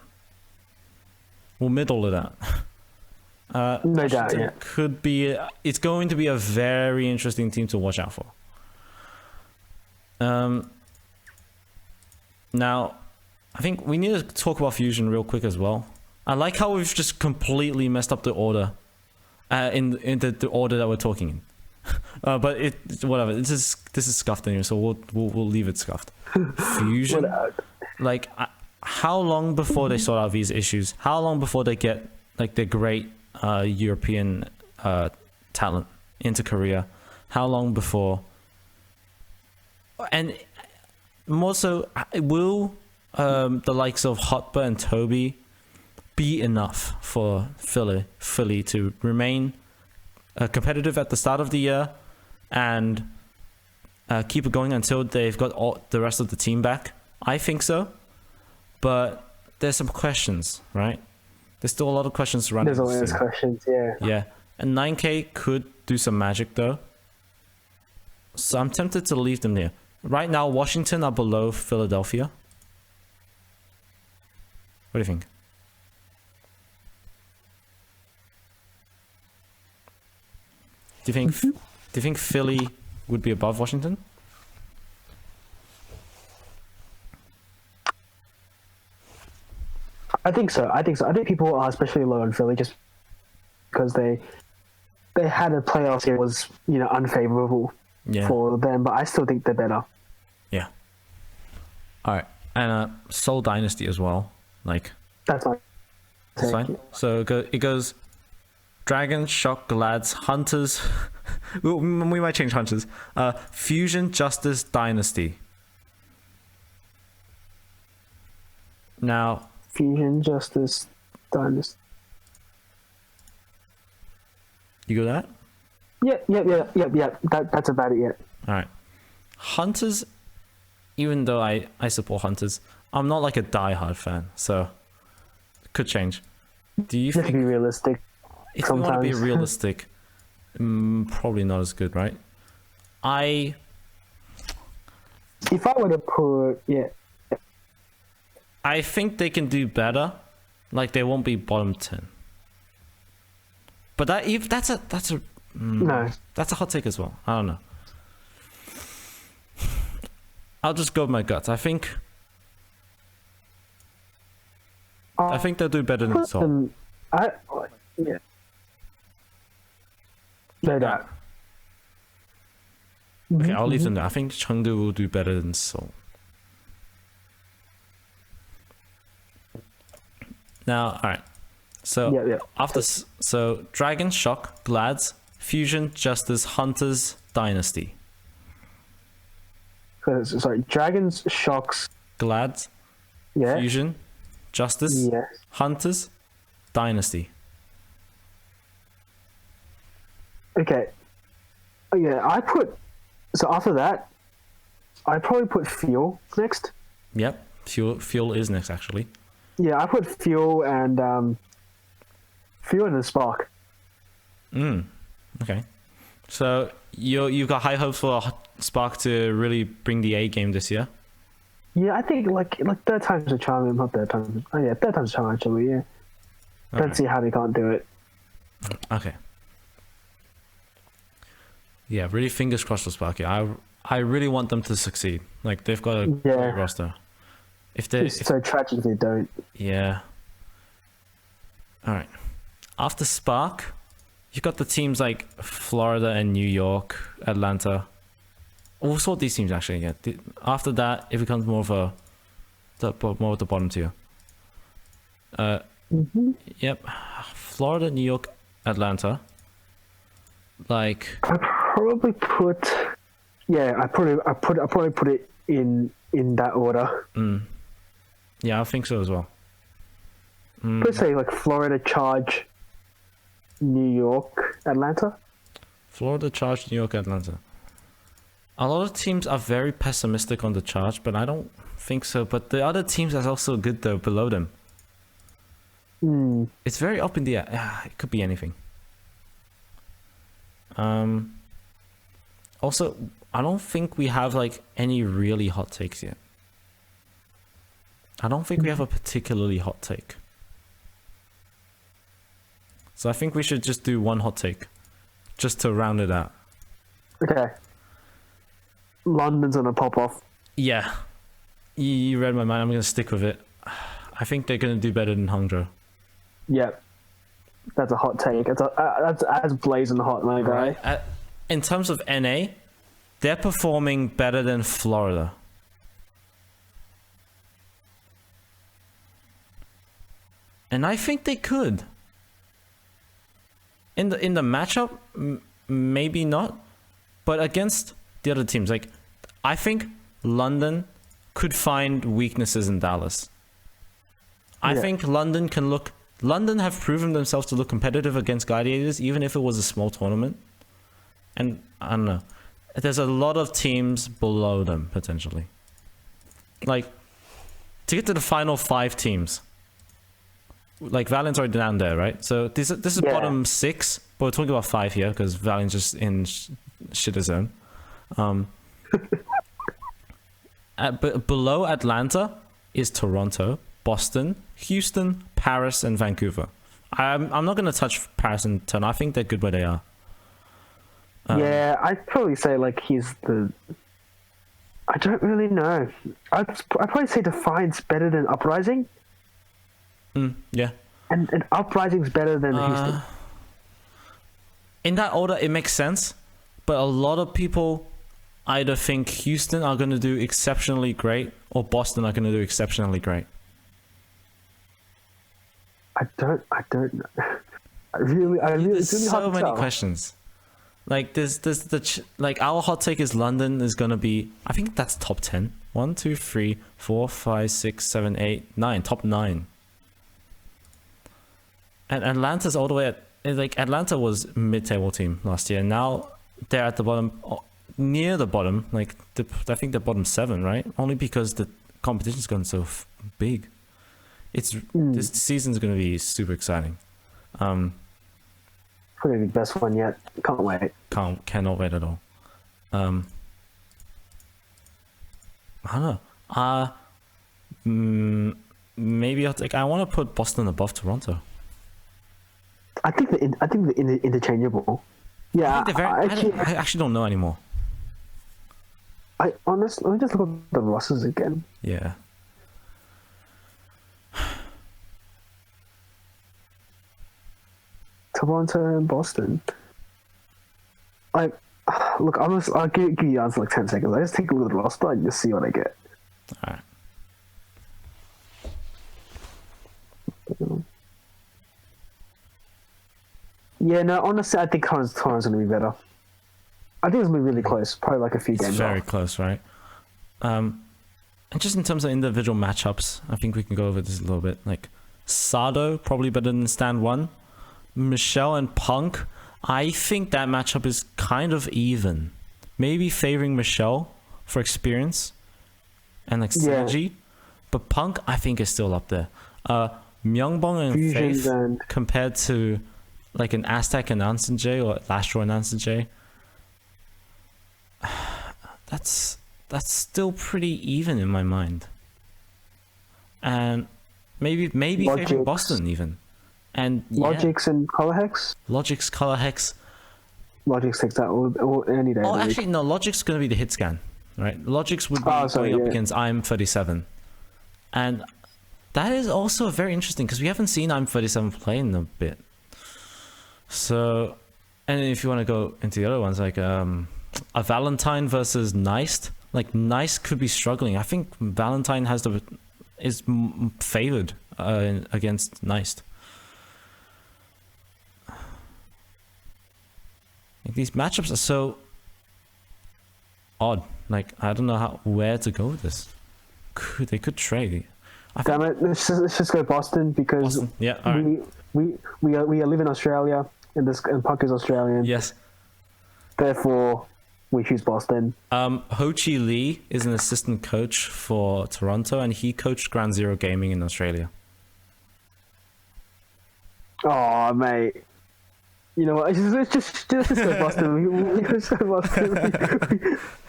We'll middle it out. No doubt, yeah. Could be, it's going to be a very interesting team to watch out for. Now, I think we need to talk about Fusion real quick as well. I like how we've just completely messed up the order, in the order that we're talking in. But whatever. This is scuffed anyway, so we'll leave it scuffed. Fusion, like, how long before they sort out these issues? How long before they get like the great European talent into Korea? How long before? And more so, will the likes of Hotba and Toby be enough for Philly to remain competitive at the start of the year and keep it going until they've got all the rest of the team back? I think so, but there's some questions, right? There's still a lot of questions surrounding. There's always questions, yeah. Yeah, and 9K could do some magic though. So I'm tempted to leave them here. Right now, Washington are below Philadelphia. What do you think? Do you think Philly would be above Washington? I think so. I think people are especially low on Philly just because they had a playoffs here was, you know, unfavorable for them, but I still think they're better. Yeah. All right, and Seoul Dynasty as well. Like that's fine. That's fine. So it goes Dragons, Shock, Glads, Hunters. we might change Hunters. Fusion, Justice, Dynasty. Now. Fusion, Justice, Dynasty. You got that? Yeah. That's about it, yeah. Alright. Hunters, even though I support Hunters, I'm not like a die-hard fan, so it could change. Do you think... Just be realistic. If you want to be realistic, probably not as good, right? If I were to put... Yeah. I think they can do better. Like they won't be bottom 10. But that's a hot take as well. I don't know. I'll just go with my guts. I think they'll do better than Seoul. Yeah. No doubt. Okay, I'll leave them there. I think Chengdu will do better than Seoul. Now, all right. So so Dragon, Shock, Glads, Fusion, Justice, Hunters, Dynasty. Sorry, Dragons, Shocks, Glads, Fusion, Justice, Hunters, Dynasty. Okay. Yeah, so after that, I probably put Fuel next. Yep, Fuel is next actually. Yeah, I put Fuel and the Spark. Okay. So you've got high hopes for Spark to really bring the A game this year? Yeah, I think like third time's a charm, not third time. Oh yeah, third time's a charm actually, yeah. Okay. Don't see how they can't do it. Okay. Yeah, really fingers crossed for Spark. Yeah, I really want them to succeed. Like they've got a great roster. It's so tragic they don't. Yeah. Alright. After Spark, you've got the teams like Florida and New York, Atlanta. We'll sort these teams actually again. After that, it becomes more of the bottom tier. Yep. Florida, New York, Atlanta. Like I probably put I probably put it in that order. Yeah, I think so as well. Let's say like Florida, Charge, New York, Atlanta. Florida, Charge, New York, Atlanta. A lot of teams are very pessimistic on the Charge, but I don't think so. But the other teams are also good though below them. It's very up in the air. It could be anything. Also, I don't think we have like any really hot takes yet. I don't think we have a particularly hot take. So I think we should just do one hot take. Just to round it out. Okay. London's gonna pop off. Yeah. You read my mind. I'm gonna stick with it. I think they're gonna do better than Hangzhou. Yep. That's a hot take. That's blazing hot, my guy. Right. In terms of NA, they're performing better than Florida. And I think they could. In the matchup, maybe not, but against the other teams, like I think London could find weaknesses in Dallas. I think London have proven themselves to look competitive against Gladiators, even if it was a small tournament. And I don't know, there's a lot of teams below them potentially. Like to get to the final 5 teams, like Valiant's already down there, right? So this is Yeah. bottom 6, but we're talking about 5 here because Valiant's just in shitter zone. But below Atlanta is Toronto, Boston, Houston, Paris, and Vancouver. I'm not going to touch Paris and Toronto. I think they're good where they are. Yeah, I'd probably say like he's the. I don't really know. I'd probably say Defiant's better than Uprising, Yeah. and Uprising's better than Houston. In that order, it makes sense, but a lot of people either think Houston are going to do exceptionally great or Boston are going to do exceptionally great. I don't know. It's really There's hard so to many tell. questions. Like there's like our hot take is London is gonna be, I think that's top 10. 1, 2, 3, 4, 5, 6, 7, 8, 9, top 9. And Atlanta's all the way at, like Atlanta was mid-table team last year. Now they're at the bottom, near the bottom. Like I think they're bottom 7, right? Only because the competition's gone so big. This season's gonna be super exciting. Probably the best one yet. Can't wait. Cannot wait at all. I don't know. Maybe I want to put Boston above Toronto. I think the interchangeable. Yeah, I actually don't know anymore. I honestly, let me just look at the rosters again. Yeah. Toronto and Boston. Like, look, I'll give you the answer like 10 seconds. I just take a look at the roster and just see what I get. All right. Yeah, no, honestly, I think Toronto's going to be better. I think it's going to be really close. Probably like a few It's games very off. close, right? And just in terms of individual matchups, I think we can go over this a little bit. Like, Sado, probably better than Stand 1. Michelle and Punk, I think that matchup is kind of even. Maybe favoring Michelle for experience and like synergy. But Punk, I think, is still up there. Myungbong and Fusion Faith and... compared to like an Aztec and Anson J or Lastro and Anson J. That's still pretty even in my mind. And maybe favoring Boston even. And Logix and Color Hex? Logix, Color Hex. Logix takes that all any day. Oh, actually, no. Logic's going to be the hit scan, right? Logic's would be going up against IM37. And that is also very interesting because we haven't seen IM37 play in a bit. So, and if you want to go into the other ones, like a Valentine versus Neist. Like, Neist could be struggling. I think Valentine is favored against Neist. Like, these matchups are so odd. Like, I don't know where to go with this. They could trade. Damn it! Let's just go Boston because Boston. Yeah, all right. we live in Australia and Puck is Australian. Yes. Therefore, we choose Boston. Ho Chi Lee is an assistant coach for Toronto, and he coached Ground Zero Gaming in Australia. Oh, mate. You know what? Let's just go Boston. Let's go Boston.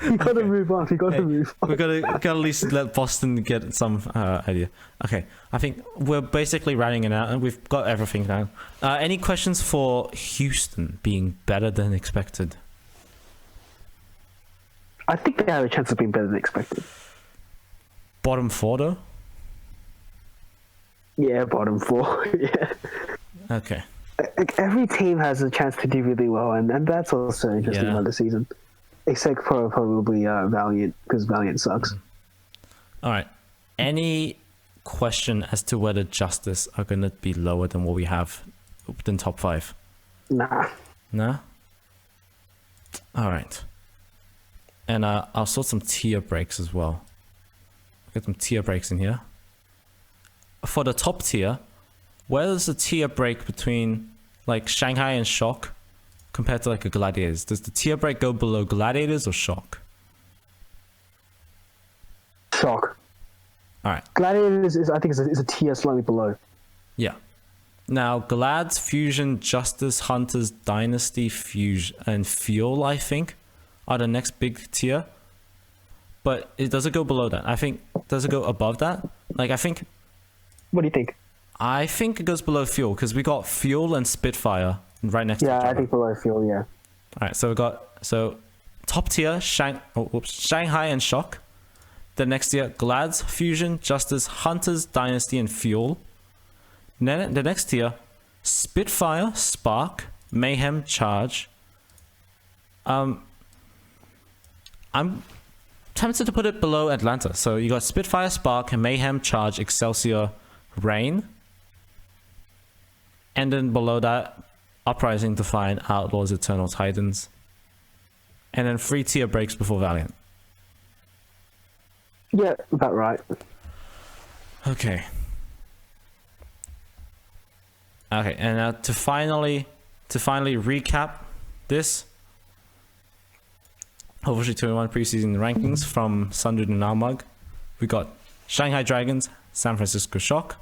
We gotta move on. We gotta move on. We gotta at least let Boston get some idea. Okay, I think we're basically running it out, and we've got everything now. Any questions for Houston being better than expected? I think they have a chance of being better than expected. Bottom 4 though? Yeah, bottom 4. Yeah. Okay. Like, every team has a chance to do really well, and that's also interesting about the season. Except probably Valiant, because Valiant sucks. All right. Any question as to whether Justice are going to be lower than what we have than top 5? Nah. No? All right. And I'll sort some tier breaks as well. Get some tier breaks in here. For the top tier, where does the tier break between like Shanghai and Shock compared to like a Gladiators? Does the tier break go below Gladiators or Shock? Shock. All right. Gladiators is, I think, is a tier slightly below. Yeah. Now, Glad's, Fusion, Justice, Hunters, Dynasty, Fusion, and Fuel, I think, are the next big tier. But it doesn't go below that. I think, does it go above that? Like, I think... What do you think? I think it goes below Fuel, because we got Fuel and Spitfire right next to each other. Yeah, I think below Fuel, yeah. Alright, so we got... So, top tier, Shanghai and Shock. The next tier, Glad's, Fusion, Justice, Hunters, Dynasty, and Fuel. Then the next tier, Spitfire, Spark, Mayhem, Charge. I'm tempted to put it below Atlanta. So you got Spitfire, Spark, Mayhem, Charge, Excelsior, Reign. And then below that, Uprising, Defiant, Outlaws, Eternal, Titans. And then 3 tier breaks before Valiant. Yeah, about right. Okay. Okay, and now to finally recap this Overwatch League 21 preseason rankings from 5undude and rmug, we got Shanghai Dragons, San Francisco Shock,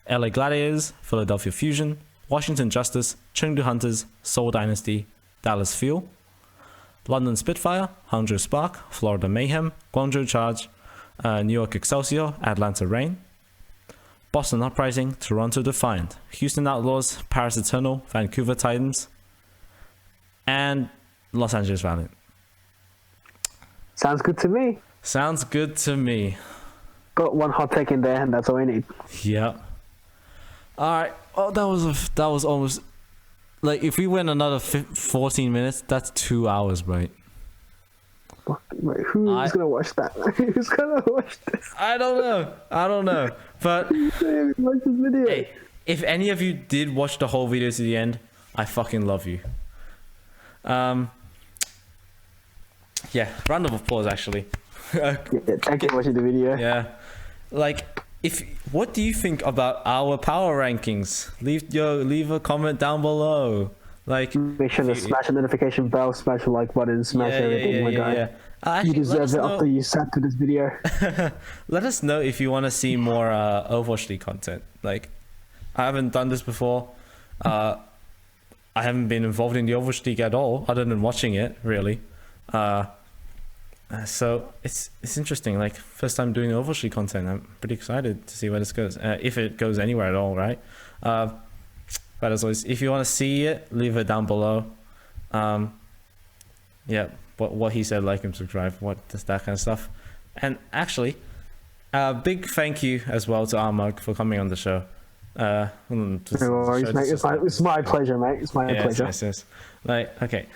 LA Gladiators, Philadelphia Fusion, Washington Justice, Chengdu Hunters, Seoul Dynasty, Dallas Fuel, London Spitfire, Hangzhou Spark, Florida Mayhem, Guangzhou Charge, New York Excelsior, Atlanta Reign, Boston Uprising, Toronto Defiant, Houston Outlaws, Paris Eternal, Vancouver Titans, and Los Angeles Valiant. Sounds good to me. Sounds good to me. Got one hot take in there, and that's all we need. Yeah. All right. Oh, that was almost like if we went another 14 minutes, that's 2 hours, mate. Wait, who's gonna watch that? Who's gonna watch this? I don't know. But watch this video. Hey, if any of you did watch the whole video to the end, I fucking love you. Yeah, round of applause actually. Thank you for watching the video. Yeah, like what do you think about our power rankings? Leave a comment down below. Like, make sure to smash the notification bell, smash the like button, smash everything, my guy. Actually, you deserve it after you sat through this video. Let us know if you want to see more Overwatch League content. Like, I haven't done this before. I haven't been involved in the Overwatch League at all, other than watching it, really. So it's interesting. Like, first time doing Overwatch League content. I'm pretty excited to see where this goes, if it goes anywhere at all, right? But as always, if you want to see it, leave it down below. Yeah, what he said, like and subscribe, that kind of stuff. And actually, big thank you as well to rmug for coming on the show. No worries, mate. It's my pleasure, mate. It's my pleasure. Yes. Like, okay.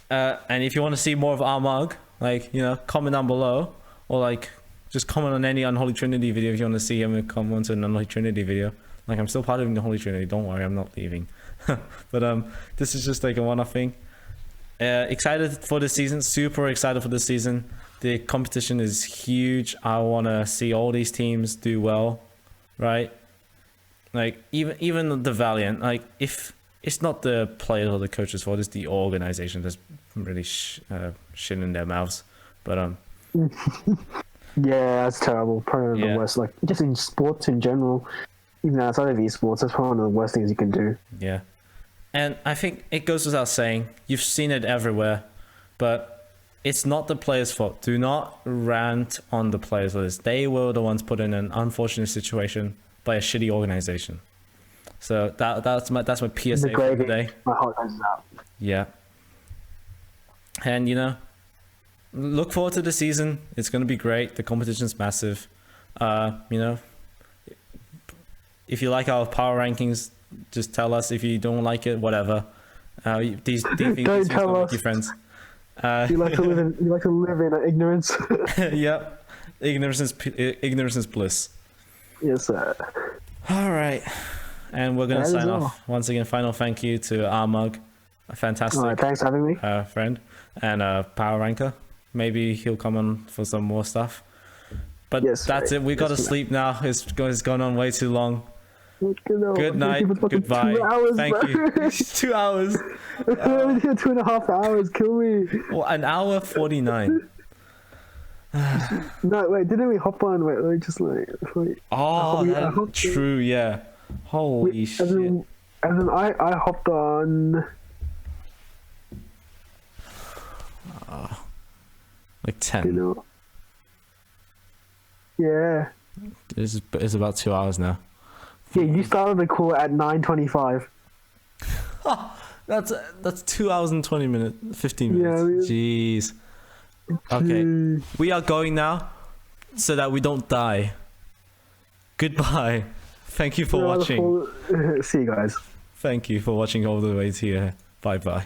And if you want to see more of rmug, like, comment down below, or like just comment on any Unholy Trinity video if you want to see him comment on an Unholy Trinity video. Like, I'm still part of the Holy Trinity, don't worry, I'm not leaving. But this is just like a one-off thing. Excited for this season, super excited for this season. The competition is huge. I want to see all these teams do well, right? Like, even the Valiant, like, if it's not the players or the coaches' fault, it's the organization that's really shit in their mouths. But yeah, that's terrible. Probably the worst. Like, just in sports in general. Even outside of esports, that's probably one of the worst things you can do. Yeah. And I think it goes without saying, you've seen it everywhere, but it's not the players' fault. Do not rant on the players for this. They were the ones put in an unfortunate situation by a shitty organization. So that's my PSA for today. My heart goes out. Yeah. And, look forward to the season. It's going to be great. The competition's massive. If you like our power rankings, just tell us. If you don't like it, whatever. These things don't tell us. Your friends. You like to live in ignorance. Yep. Ignorance is bliss. Yes, sir. All right. And we're gonna sign off. Once again, final thank you to rmug, a fantastic. All right, thanks for having me. Friend and power ranker. Maybe he'll come on for some more stuff. But that's it. We gotta sleep now. It's gone on way too long. Good night. Goodbye. 2 hours, thank you. 2 hours. 2.5 hours. Kill me. Well, an hour 49. No, wait. Didn't we hop on? Wait, just like. Oh, true. Yeah. Holy shit. And then I hopped on. Like 10. You know. Yeah. It's about 2 hours now. Yeah, you started the call at 9:25. That's 2 hours and 20 minutes, 15 minutes. Yeah, Jeez. Okay, we are going now, so that we don't die. Goodbye. Thank you for watching. See you guys. Thank you for watching all the way to here. Bye bye.